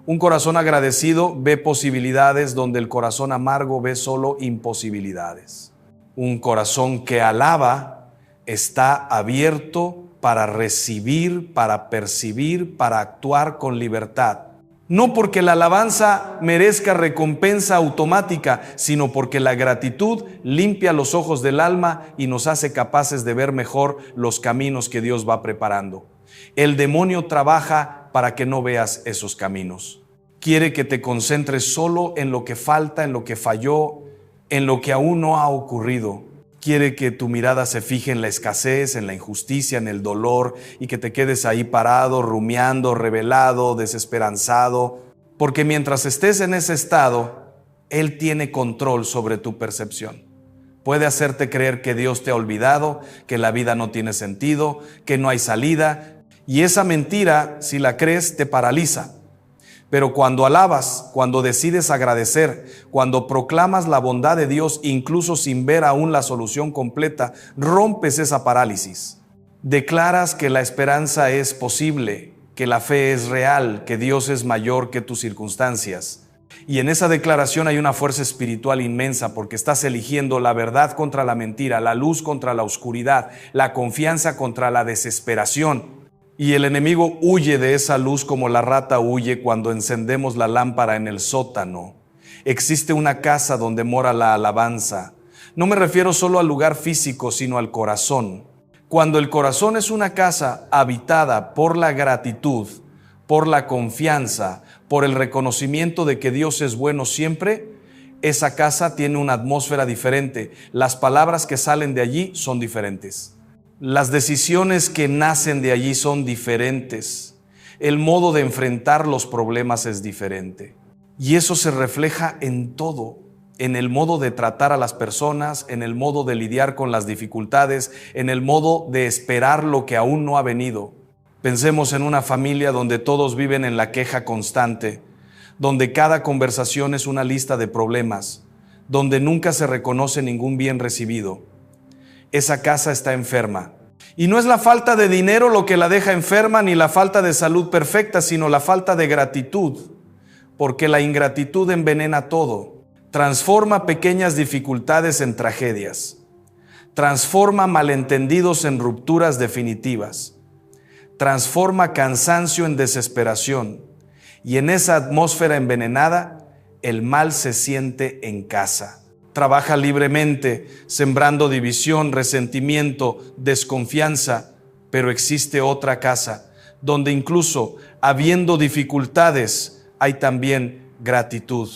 Un corazón agradecido ve posibilidades donde el corazón amargo ve solo imposibilidades. Un corazón que alaba está abierto para recibir, para percibir, para actuar con libertad. No porque la alabanza merezca recompensa automática, sino porque la gratitud limpia los ojos del alma y nos hace capaces de ver mejor los caminos que Dios va preparando. El demonio trabaja para que no veas esos caminos. Quiere que te concentres solo en lo que falta, en lo que falló, en lo que aún no ha ocurrido. Quiere que tu mirada se fije en la escasez, en la injusticia, en el dolor y que te quedes ahí parado, rumiando, revelado, desesperanzado. Porque mientras estés en ese estado, Él tiene control sobre tu percepción. Puede hacerte creer que Dios te ha olvidado, que la vida no tiene sentido, que no hay salida. Y esa mentira, si la crees, te paraliza. Pero cuando alabas, cuando decides agradecer, cuando proclamas la bondad de Dios, incluso sin ver aún la solución completa, rompes esa parálisis. Declaras que la esperanza es posible, que la fe es real, que Dios es mayor que tus circunstancias. Y en esa declaración hay una fuerza espiritual inmensa porque estás eligiendo la verdad contra la mentira, la luz contra la oscuridad, la confianza contra la desesperación. Y el enemigo huye de esa luz como la rata huye cuando encendemos la lámpara en el sótano. Existe una casa donde mora la alabanza. No me refiero solo al lugar físico, sino al corazón. Cuando el corazón es una casa habitada por la gratitud, por la confianza, por el reconocimiento de que Dios es bueno siempre, esa casa tiene una atmósfera diferente. Las palabras que salen de allí son diferentes. Las decisiones que nacen de allí son diferentes. El modo de enfrentar los problemas es diferente. Y eso se refleja en todo, en el modo de tratar a las personas, en el modo de lidiar con las dificultades, en el modo de esperar lo que aún no ha venido. Pensemos en una familia donde todos viven en la queja constante, donde cada conversación es una lista de problemas, donde nunca se reconoce ningún bien recibido. Esa casa está enferma. Y no es la falta de dinero lo que la deja enferma, ni la falta de salud perfecta, sino la falta de gratitud, porque la ingratitud envenena todo, transforma pequeñas dificultades en tragedias, transforma malentendidos en rupturas definitivas, transforma cansancio en desesperación, y en esa atmósfera envenenada, el mal se siente en casa. Trabaja libremente, sembrando división, resentimiento, desconfianza, pero existe otra casa, donde incluso habiendo dificultades, hay también gratitud,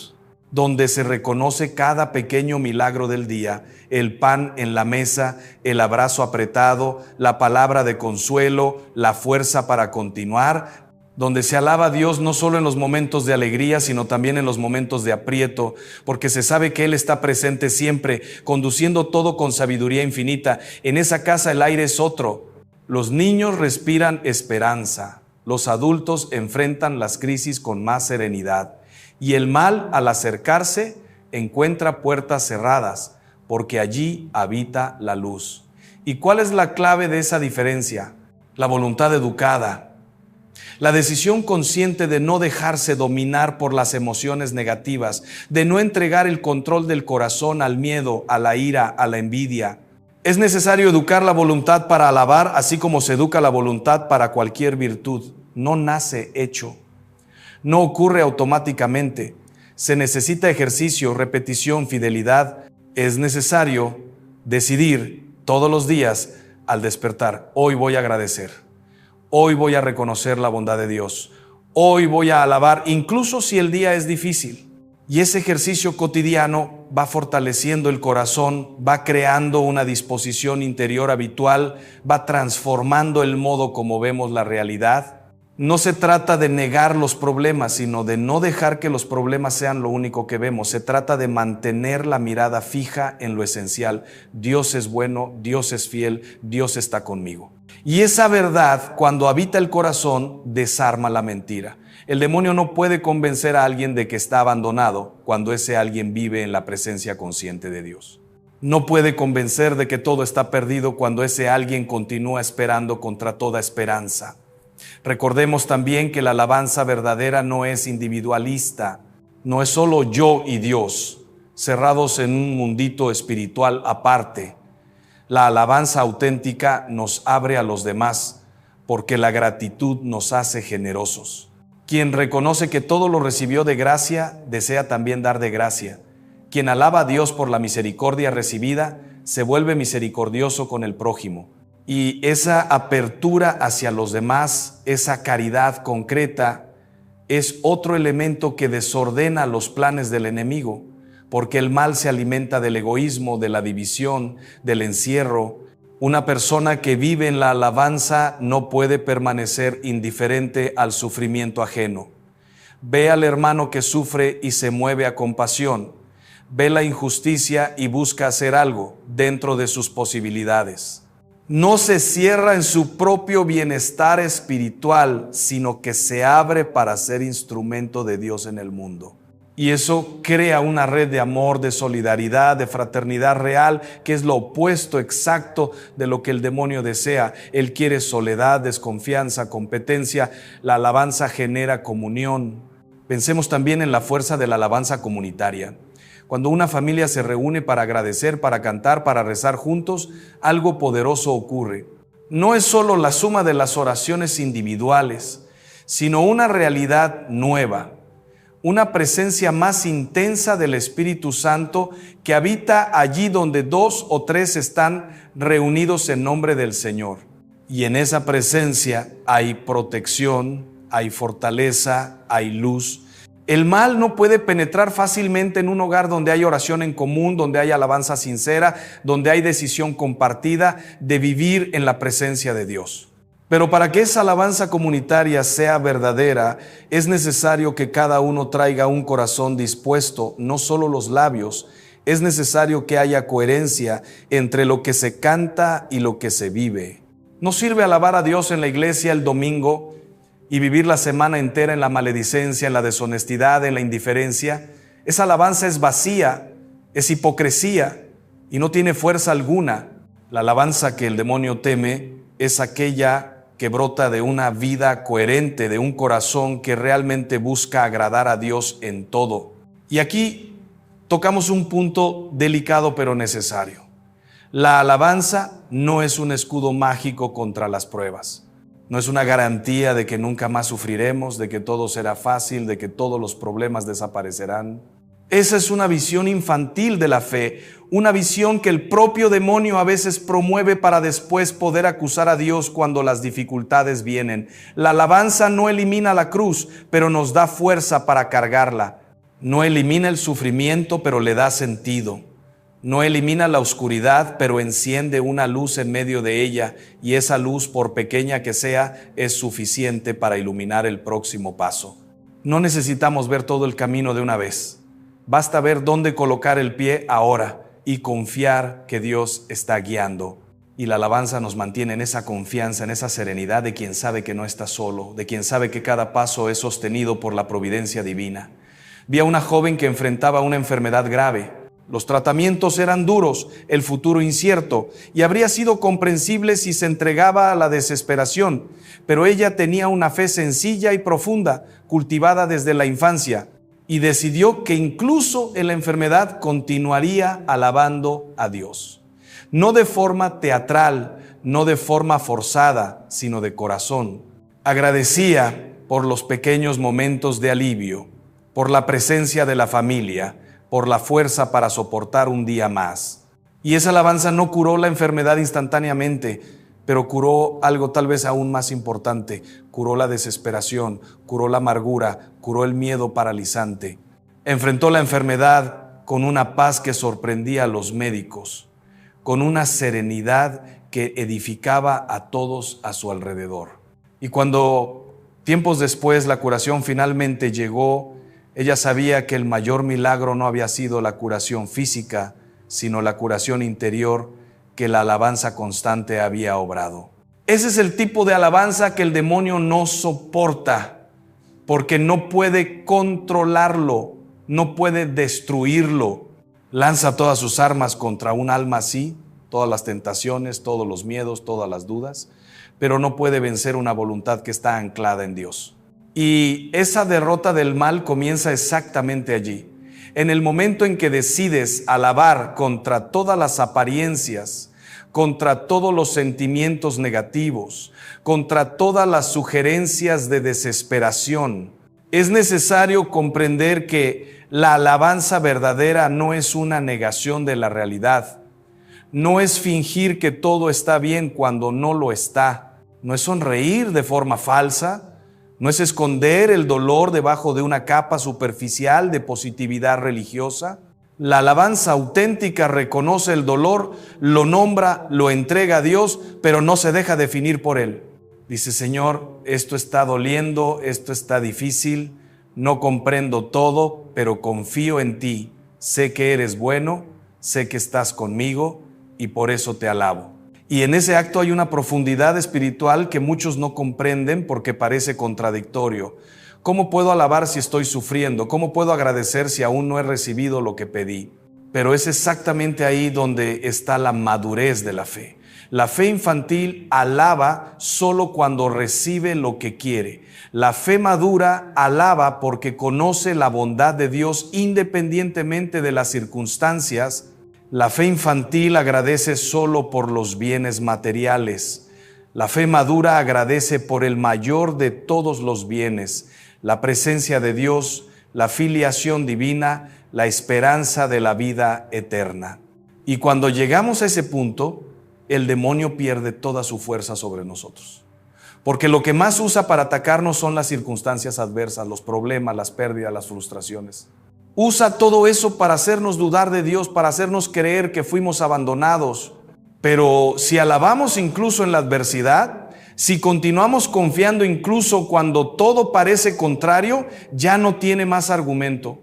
donde se reconoce cada pequeño milagro del día, el pan en la mesa, el abrazo apretado, la palabra de consuelo, la fuerza para continuar, donde se alaba a Dios no solo en los momentos de alegría, sino también en los momentos de aprieto, porque se sabe que Él está presente siempre, conduciendo todo con sabiduría infinita. En esa casa el aire es otro. Los niños respiran esperanza, los adultos enfrentan las crisis con más serenidad, y el mal, al acercarse, encuentra puertas cerradas, porque allí habita la luz. ¿Y cuál es la clave de esa diferencia? La voluntad educada. La decisión consciente de no dejarse dominar por las emociones negativas, de no entregar el control del corazón al miedo, a la ira, a la envidia. Es necesario educar la voluntad para alabar, así como se educa la voluntad para cualquier virtud. No nace hecho. No ocurre automáticamente. Se necesita ejercicio, repetición, fidelidad. Es necesario decidir todos los días al despertar. Hoy voy a agradecer. Hoy voy a reconocer la bondad de Dios. Hoy voy a alabar, incluso si el día es difícil. Y ese ejercicio cotidiano va fortaleciendo el corazón, va creando una disposición interior habitual, va transformando el modo como vemos la realidad. No se trata de negar los problemas, sino de no dejar que los problemas sean lo único que vemos. Se trata de mantener la mirada fija en lo esencial. Dios es bueno, Dios es fiel, Dios está conmigo. Y esa verdad, cuando habita el corazón, desarma la mentira. El demonio no puede convencer a alguien de que está abandonado cuando ese alguien vive en la presencia consciente de Dios. No puede convencer de que todo está perdido cuando ese alguien continúa esperando contra toda esperanza. Recordemos también que la alabanza verdadera no es individualista, no es solo yo y Dios, cerrados en un mundito espiritual aparte. La alabanza auténtica nos abre a los demás, porque la gratitud nos hace generosos. Quien reconoce que todo lo recibió de gracia, desea también dar de gracia. Quien alaba a Dios por la misericordia recibida, se vuelve misericordioso con el prójimo. Y esa apertura hacia los demás, esa caridad concreta, es otro elemento que desordena los planes del enemigo, porque el mal se alimenta del egoísmo, de la división, del encierro. Una persona que vive en la alabanza no puede permanecer indiferente al sufrimiento ajeno. Ve al hermano que sufre y se mueve a compasión. Ve la injusticia y busca hacer algo dentro de sus posibilidades. No se cierra en su propio bienestar espiritual, sino que se abre para ser instrumento de Dios en el mundo. Y eso crea una red de amor, de solidaridad, de fraternidad real, que es lo opuesto exacto de lo que el demonio desea. Él quiere soledad, desconfianza, competencia. La alabanza genera comunión. Pensemos también en la fuerza de la alabanza comunitaria. Cuando una familia se reúne para agradecer, para cantar, para rezar juntos, algo poderoso ocurre. No es solo la suma de las oraciones individuales, sino una realidad nueva, una presencia más intensa del Espíritu Santo que habita allí donde 2 o 3 están reunidos en nombre del Señor. Y en esa presencia hay protección, hay fortaleza, hay luz. El mal no puede penetrar fácilmente en un hogar donde hay oración en común, donde hay alabanza sincera, donde hay decisión compartida de vivir en la presencia de Dios. Pero para que esa alabanza comunitaria sea verdadera, es necesario que cada uno traiga un corazón dispuesto, no solo los labios. Es necesario que haya coherencia entre lo que se canta y lo que se vive. No sirve alabar a Dios en la iglesia el domingo y vivir la semana entera en la maledicencia, en la deshonestidad, en la indiferencia. Esa alabanza es vacía, es hipocresía y no tiene fuerza alguna. La alabanza que el demonio teme es aquella que brota de una vida coherente, de un corazón que realmente busca agradar a Dios en todo. Y aquí tocamos un punto delicado pero necesario. La alabanza no es un escudo mágico contra las pruebas. No es una garantía de que nunca más sufriremos, de que todo será fácil, de que todos los problemas desaparecerán. Esa es una visión infantil de la fe, una visión que el propio demonio a veces promueve para después poder acusar a Dios cuando las dificultades vienen. La alabanza no elimina la cruz, pero nos da fuerza para cargarla. No elimina el sufrimiento, pero le da sentido. No elimina la oscuridad, pero enciende una luz en medio de ella, y esa luz, por pequeña que sea, es suficiente para iluminar el próximo paso. No necesitamos ver todo el camino de una vez. Basta ver dónde colocar el pie ahora y confiar que Dios está guiando. Y la alabanza nos mantiene en esa confianza, en esa serenidad de quien sabe que no está solo, de quien sabe que cada paso es sostenido por la providencia divina. Vi a una joven que enfrentaba una enfermedad grave. Los tratamientos eran duros, el futuro incierto, y habría sido comprensible si se entregaba a la desesperación, pero ella tenía una fe sencilla y profunda, cultivada desde la infancia, y decidió que incluso en la enfermedad continuaría alabando a Dios. No de forma teatral, no de forma forzada, sino de corazón. Agradecía por los pequeños momentos de alivio, por la presencia de la familia, por la fuerza para soportar un día más. Y esa alabanza no curó la enfermedad instantáneamente, pero curó algo tal vez aún más importante. Curó la desesperación, curó la amargura, curó el miedo paralizante. Enfrentó la enfermedad con una paz que sorprendía a los médicos, con una serenidad que edificaba a todos a su alrededor. Y cuando tiempos después la curación finalmente llegó, ella sabía que el mayor milagro no había sido la curación física, sino la curación interior que la alabanza constante había obrado. Ese es el tipo de alabanza que el demonio no soporta, porque no puede controlarlo, no puede destruirlo. Lanza todas sus armas contra un alma así, todas las tentaciones, todos los miedos, todas las dudas, pero no puede vencer una voluntad que está anclada en Dios. Y esa derrota del mal comienza exactamente allí, en el momento en que decides alabar contra todas las apariencias, contra todos los sentimientos negativos, contra todas las sugerencias de desesperación. Es necesario comprender que la alabanza verdadera no es una negación de la realidad, no es fingir que todo está bien cuando no lo está, no es sonreír de forma falsa, no es esconder el dolor debajo de una capa superficial de positividad religiosa. La alabanza auténtica reconoce el dolor, lo nombra, lo entrega a Dios, pero no se deja definir por él. Dice: Señor, esto está doliendo, esto está difícil, no comprendo todo, pero confío en ti. Sé que eres bueno, sé que estás conmigo y por eso te alabo. Y en ese acto hay una profundidad espiritual que muchos no comprenden porque parece contradictorio. ¿Cómo puedo alabar si estoy sufriendo? ¿Cómo puedo agradecer si aún no he recibido lo que pedí? Pero es exactamente ahí donde está la madurez de la fe. La fe infantil alaba solo cuando recibe lo que quiere. La fe madura alaba porque conoce la bondad de Dios independientemente de las circunstancias. La fe infantil agradece solo por los bienes materiales. La fe madura agradece por el mayor de todos los bienes, la presencia de Dios, la filiación divina, la esperanza de la vida eterna. Y cuando llegamos a ese punto, el demonio pierde toda su fuerza sobre nosotros. Porque lo que más usa para atacarnos son las circunstancias adversas, los problemas, las pérdidas, las frustraciones. Usa todo eso para hacernos dudar de Dios, para hacernos creer que fuimos abandonados. Pero si alabamos incluso en la adversidad, si continuamos confiando incluso cuando todo parece contrario, ya no tiene más argumento,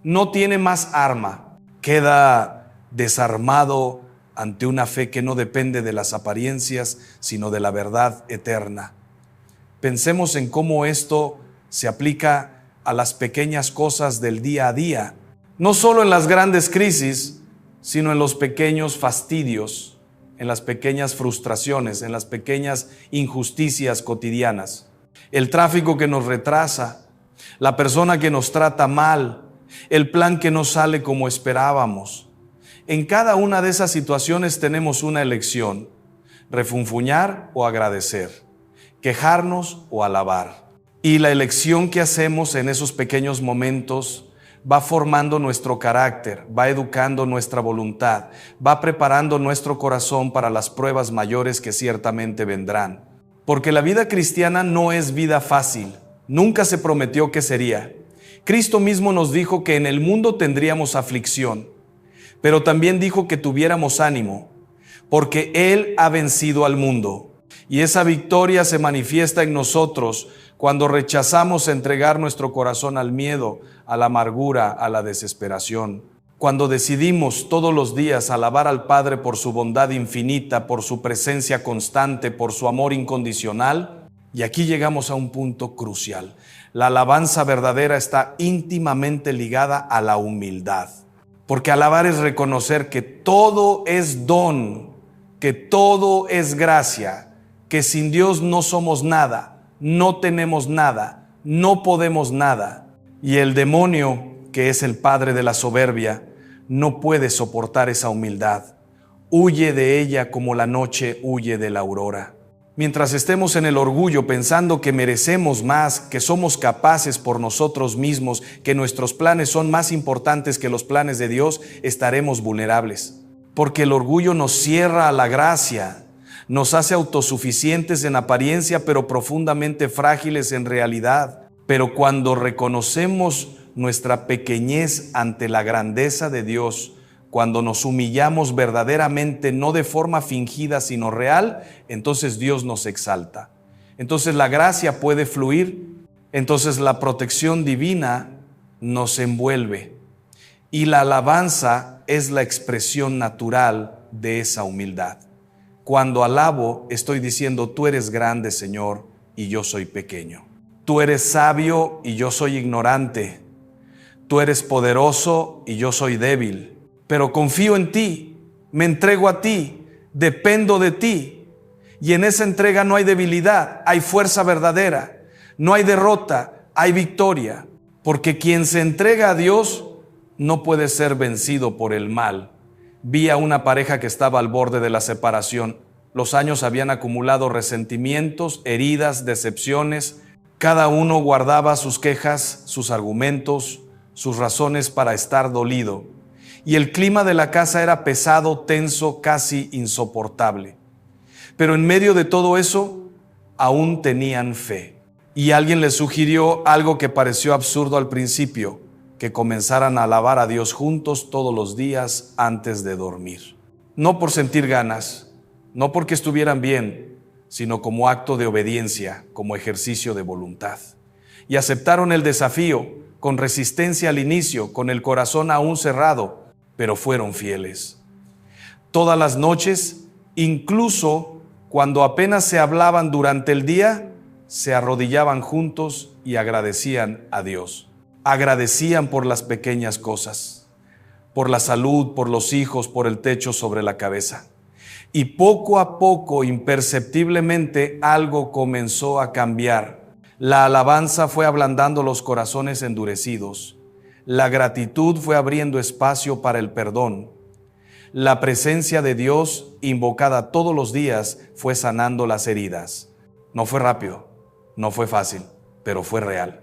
no tiene más arma. Queda desarmado, ante una fe que no depende de las apariencias, sino de la verdad eterna. Pensemos en cómo esto se aplica a las pequeñas cosas del día a día, no solo en las grandes crisis, sino en los pequeños fastidios, en las pequeñas frustraciones, en las pequeñas injusticias cotidianas. El tráfico que nos retrasa, la persona que nos trata mal, el plan que no sale como esperábamos. En cada una de esas situaciones tenemos una elección: refunfuñar o agradecer, quejarnos o alabar. Y la elección que hacemos en esos pequeños momentos va formando nuestro carácter, va educando nuestra voluntad, va preparando nuestro corazón para las pruebas mayores que ciertamente vendrán. Porque la vida cristiana no es vida fácil, nunca se prometió que sería. Cristo mismo nos dijo que en el mundo tendríamos aflicción, pero también dijo que tuviéramos ánimo, porque Él ha vencido al mundo. Y esa victoria se manifiesta en nosotros cuando rechazamos entregar nuestro corazón al miedo, a la amargura, a la desesperación. Cuando decidimos todos los días alabar al Padre por su bondad infinita, por su presencia constante, por su amor incondicional. Y aquí llegamos a un punto crucial. La alabanza verdadera está íntimamente ligada a la humildad. Porque alabar es reconocer que todo es don, que todo es gracia, que sin Dios no somos nada, no tenemos nada, no podemos nada. Y el demonio, que es el padre de la soberbia, no puede soportar esa humildad. Huye de ella como la noche huye de la aurora. Mientras estemos en el orgullo pensando que merecemos más, que somos capaces por nosotros mismos, que nuestros planes son más importantes que los planes de Dios, estaremos vulnerables. Porque el orgullo nos cierra a la gracia, nos hace autosuficientes en apariencia, pero profundamente frágiles en realidad. Pero cuando reconocemos nuestra pequeñez ante la grandeza de Dios, cuando nos humillamos verdaderamente, no de forma fingida, sino real, entonces Dios nos exalta. Entonces la gracia puede fluir, entonces la protección divina nos envuelve. Y la alabanza es la expresión natural de esa humildad. Cuando alabo, estoy diciendo: tú eres grande, Señor, y yo soy pequeño. Tú eres sabio y yo soy ignorante. Tú eres poderoso y yo soy débil. Pero confío en ti, me entrego a ti, dependo de ti. Y en esa entrega no hay debilidad, hay fuerza verdadera. No hay derrota, hay victoria. Porque quien se entrega a Dios no puede ser vencido por el mal. Vi a una pareja que estaba al borde de la separación. Los años habían acumulado resentimientos, heridas, decepciones. Cada uno guardaba sus quejas, sus argumentos, sus razones para estar dolido. Y el clima de la casa era pesado, tenso, casi insoportable. Pero en medio de todo eso, aún tenían fe. Y alguien les sugirió algo que pareció absurdo al principio: que comenzaran a alabar a Dios juntos todos los días antes de dormir. No por sentir ganas, no porque estuvieran bien, sino como acto de obediencia, como ejercicio de voluntad. Y aceptaron el desafío, con resistencia al inicio, con el corazón aún cerrado, pero fueron fieles. Todas las noches, incluso cuando apenas se hablaban durante el día, se arrodillaban juntos y agradecían a Dios. Agradecían por las pequeñas cosas, por la salud, por los hijos, por el techo sobre la cabeza. Y poco a poco, imperceptiblemente, algo comenzó a cambiar. La alabanza fue ablandando los corazones endurecidos. La gratitud fue abriendo espacio para el perdón. La presencia de Dios, invocada todos los días, fue sanando las heridas. No fue rápido, no fue fácil, pero fue real.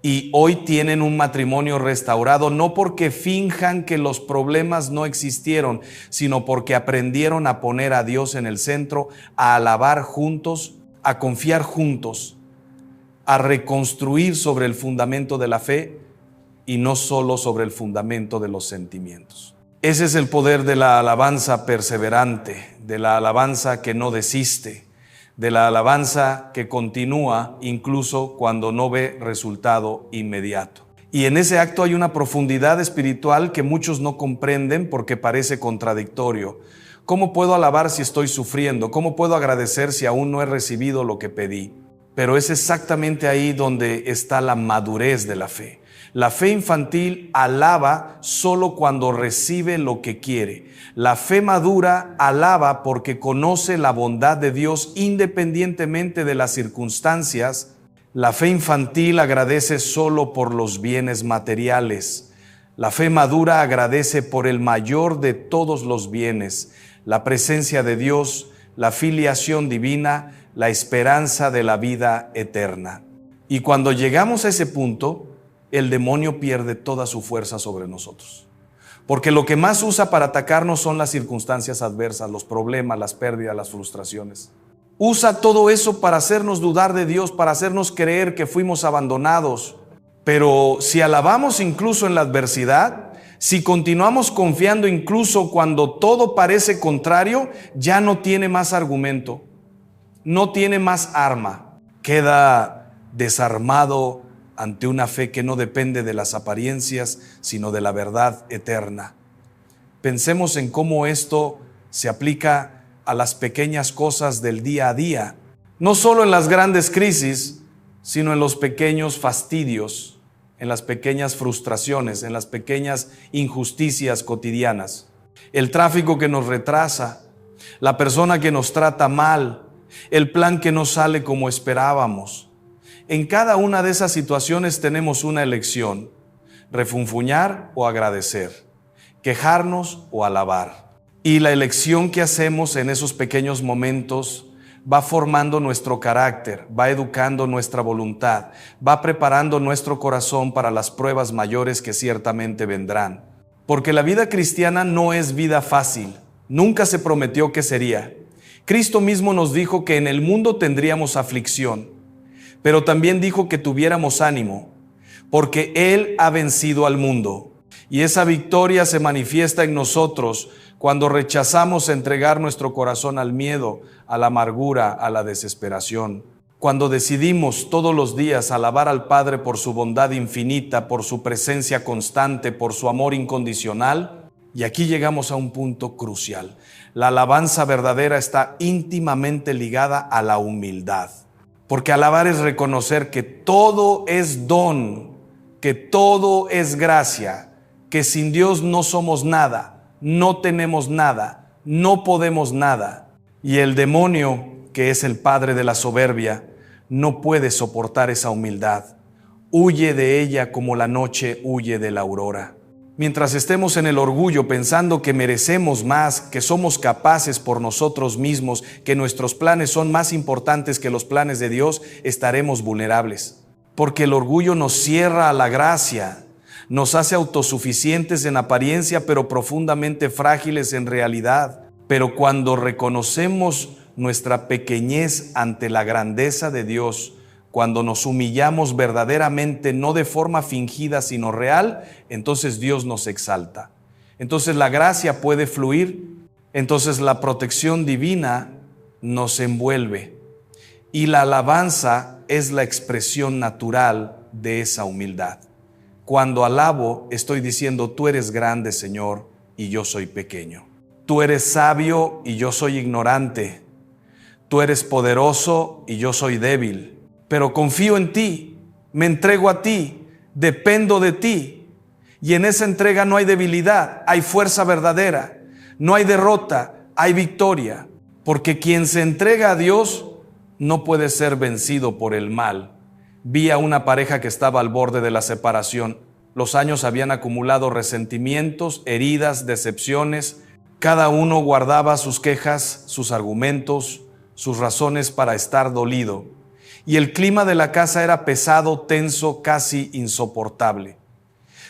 Y hoy tienen un matrimonio restaurado, no porque finjan que los problemas no existieron, sino porque aprendieron a poner a Dios en el centro, a alabar juntos, a confiar juntos, a reconstruir sobre el fundamento de la fe y no solo sobre el fundamento de los sentimientos. Ese es el poder de la alabanza perseverante, de la alabanza que no desiste, de la alabanza que continúa incluso cuando no ve resultado inmediato. Y en ese acto hay una profundidad espiritual que muchos no comprenden porque parece contradictorio. ¿Cómo puedo alabar si estoy sufriendo? ¿Cómo puedo agradecer si aún no he recibido lo que pedí? Pero es exactamente ahí donde está la madurez de la fe. La fe infantil alaba solo cuando recibe lo que quiere. La fe madura alaba porque conoce la bondad de Dios independientemente de las circunstancias. La fe infantil agradece solo por los bienes materiales. La fe madura agradece por el mayor de todos los bienes, la presencia de Dios, la filiación divina, la esperanza de la vida eterna. Y cuando llegamos a ese punto, el demonio pierde toda su fuerza sobre nosotros. Porque lo que más usa para atacarnos son las circunstancias adversas, los problemas, las pérdidas, las frustraciones. Usa todo eso para hacernos dudar de Dios, para hacernos creer que fuimos abandonados. Pero si alabamos incluso en la adversidad, si continuamos confiando incluso cuando todo parece contrario, ya no tiene más argumento, no tiene más arma. Queda desarmado ante una fe que no depende de las apariencias, sino de la verdad eterna. Pensemos en cómo esto se aplica a las pequeñas cosas del día a día, no solo en las grandes crisis, sino en los pequeños fastidios, en las pequeñas frustraciones, en las pequeñas injusticias cotidianas. El tráfico que nos retrasa, la persona que nos trata mal, el plan que no sale como esperábamos. En cada una de esas situaciones tenemos una elección: refunfuñar o agradecer, quejarnos o alabar. Y la elección que hacemos en esos pequeños momentos va formando nuestro carácter, va educando nuestra voluntad, va preparando nuestro corazón para las pruebas mayores que ciertamente vendrán. Porque la vida cristiana no es vida fácil, nunca se prometió que sería. Cristo mismo nos dijo que en el mundo tendríamos aflicción, pero también dijo que tuviéramos ánimo, porque Él ha vencido al mundo. Y esa victoria se manifiesta en nosotros cuando rechazamos entregar nuestro corazón al miedo, a la amargura, a la desesperación. Cuando decidimos todos los días alabar al Padre por su bondad infinita, por su presencia constante, por su amor incondicional. Y aquí llegamos a un punto crucial. La alabanza verdadera está íntimamente ligada a la humildad. Porque alabar es reconocer que todo es don, que todo es gracia, que sin Dios no somos nada, no tenemos nada, no podemos nada. Y el demonio, que es el padre de la soberbia, no puede soportar esa humildad. Huye de ella como la noche huye de la aurora. Mientras estemos en el orgullo pensando que merecemos más, que somos capaces por nosotros mismos, que nuestros planes son más importantes que los planes de Dios, estaremos vulnerables. Porque el orgullo nos cierra a la gracia, nos hace autosuficientes en apariencia, pero profundamente frágiles en realidad. Pero cuando reconocemos nuestra pequeñez ante la grandeza de Dios, cuando nos humillamos verdaderamente, no de forma fingida, sino real, entonces Dios nos exalta. Entonces la gracia puede fluir, entonces la protección divina nos envuelve. Y la alabanza es la expresión natural de esa humildad. Cuando alabo, estoy diciendo: tú eres grande, Señor, y yo soy pequeño. Tú eres sabio y yo soy ignorante. Tú eres poderoso y yo soy débil. Pero confío en ti, me entrego a ti, dependo de ti. Y en esa entrega no hay debilidad, hay fuerza verdadera. No hay derrota, hay victoria. Porque quien se entrega a Dios no puede ser vencido por el mal. Vi a una pareja que estaba al borde de la separación. Los años habían acumulado resentimientos, heridas, decepciones. Cada uno guardaba sus quejas, sus argumentos, sus razones para estar dolido. Y el clima de la casa era pesado, tenso, casi insoportable.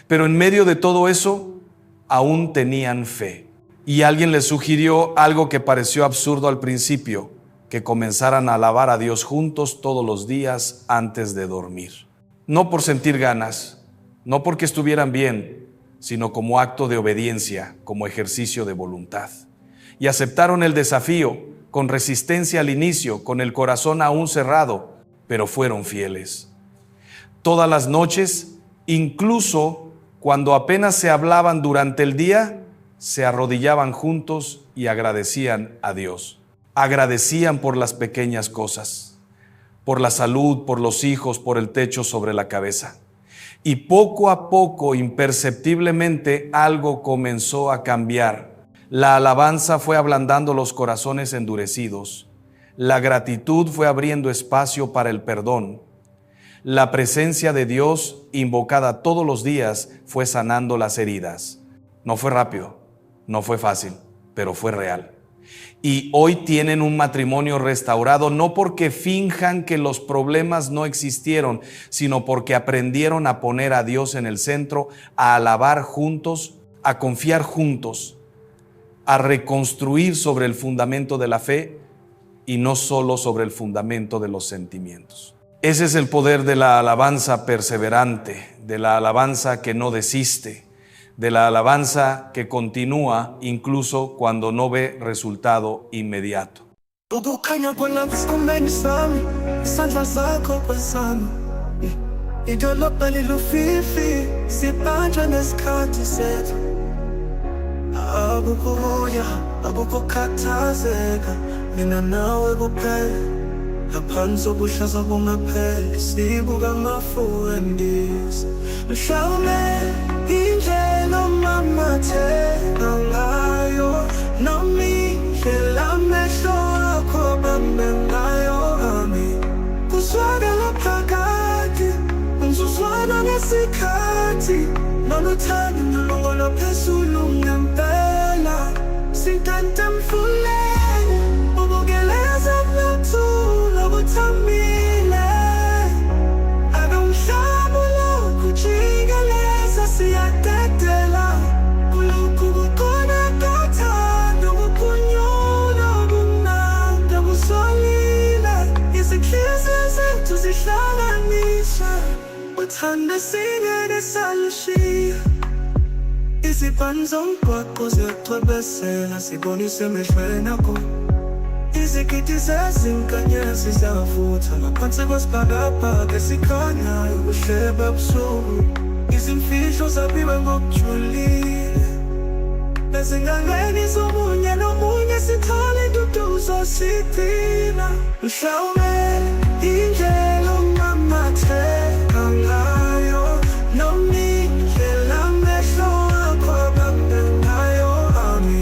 Pero en medio de todo eso, aún tenían fe. Y alguien les sugirió algo que pareció absurdo al principio: que comenzaran a alabar a Dios juntos todos los días antes de dormir. No por sentir ganas, no porque estuvieran bien, sino como acto de obediencia, como ejercicio de voluntad. Y aceptaron el desafío, con resistencia al inicio, con el corazón aún cerrado, pero fueron fieles. Todas las noches, incluso cuando apenas se hablaban durante el día, se arrodillaban juntos y agradecían a Dios. Agradecían por las pequeñas cosas, por la salud, por los hijos, por el techo sobre la cabeza. Y poco a poco, imperceptiblemente, algo comenzó a cambiar. La alabanza fue ablandando los corazones endurecidos. La gratitud fue abriendo espacio para el perdón. La presencia de Dios, invocada todos los días, fue sanando las heridas. No fue rápido, no fue fácil, pero fue real. Y hoy tienen un matrimonio restaurado, no porque finjan que los problemas no existieron, sino porque aprendieron a poner a Dios en el centro, a alabar juntos, a confiar juntos, a reconstruir sobre el fundamento de la fe y no solo sobre el fundamento de los sentimientos. Ese es el poder de la alabanza perseverante, de la alabanza que no desiste, de la alabanza que continúa incluso cuando no ve resultado inmediato. Ngaphansi kobuhlaza bungapheli sibuka amafuendisi mhlawumbe indlela omamatheka ngayo noma indlela amehlo akho abambe ngayo ami kuzwakala phakathi umzuzwana ngesikhathi noluthando nolungolo phezulu ngempela sintante mfuleni ubukeleza buthula buthamile akamhlabula kujikeleza siyadedela ulokhu kukhona kathando kuphunyula kumnandi kusolile izinhliziyo zethu zihlanganiswa uthanda singeke salushiya izibhanu zomgwaqo ziyacwebesela sibonise emehlweni akho izigidi zezinkanyezi ziyavutha ngaphansi kwesibhakabhaka esikhanyayo ubuhlebe busuku izimfihlo zabiwe ngokujulile ezingangeni zomunye nomunye sithole induduzo siqina mhlawumbe indlela omamatheka ngayo noma indlela amehlo akho abambe ngayo ami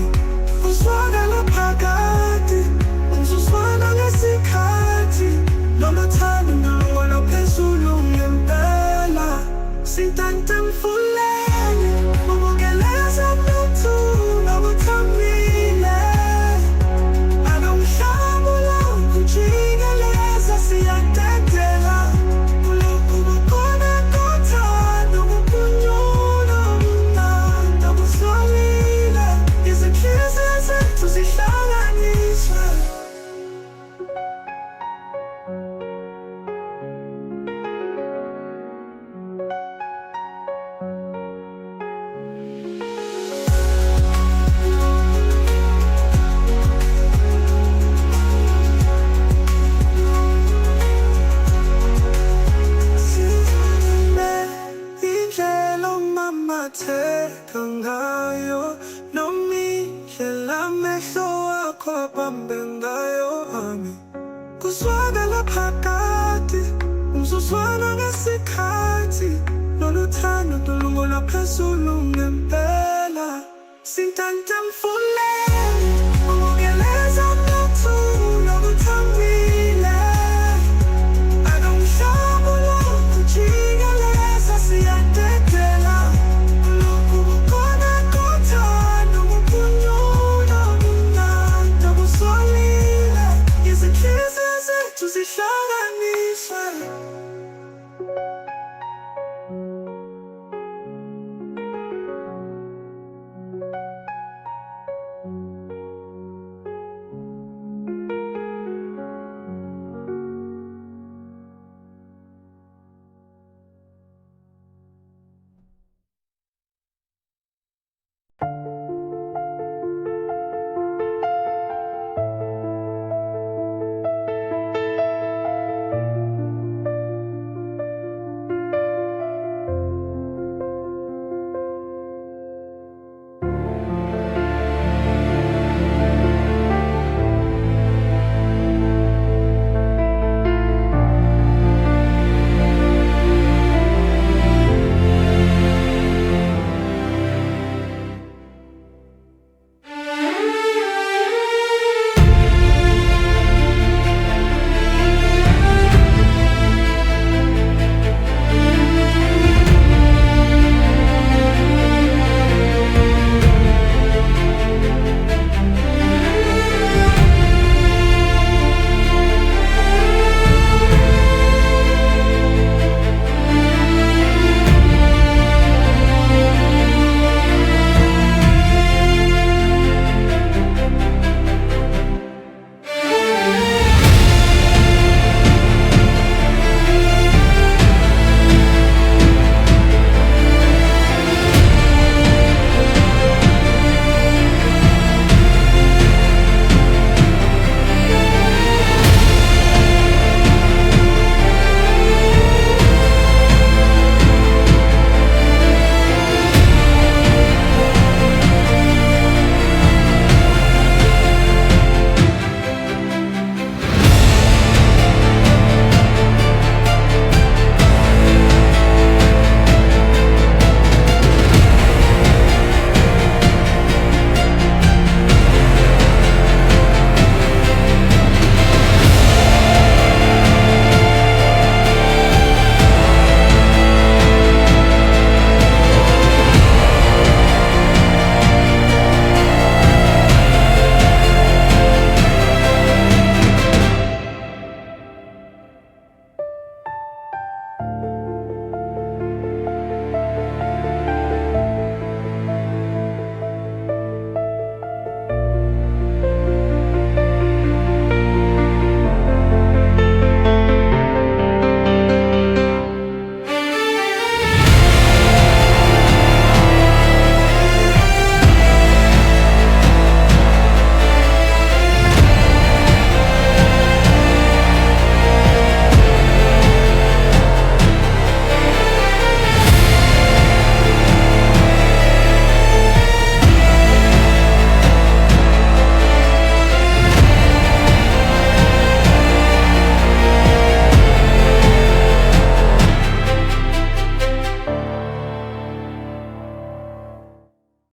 kuzwakala phakathi umzuzwana ngesikhathi noluthando nolungolo phezulu ngempela sintante mfuleni ubukeleza buthula buthamile akamhlabula kujikeleza siyadedela ulokhu kukhona kathando kuphunyula kumnandi kusolile izinhliziyo zethu zihlanganiswe. Indlela omamatheka ngayo noma indlela amehlo akho abambe ngayo ami kuzwakala phakathi umzuzwana ngesikhathi noluthando nolungolo phezulu ngempela sintante mfuleni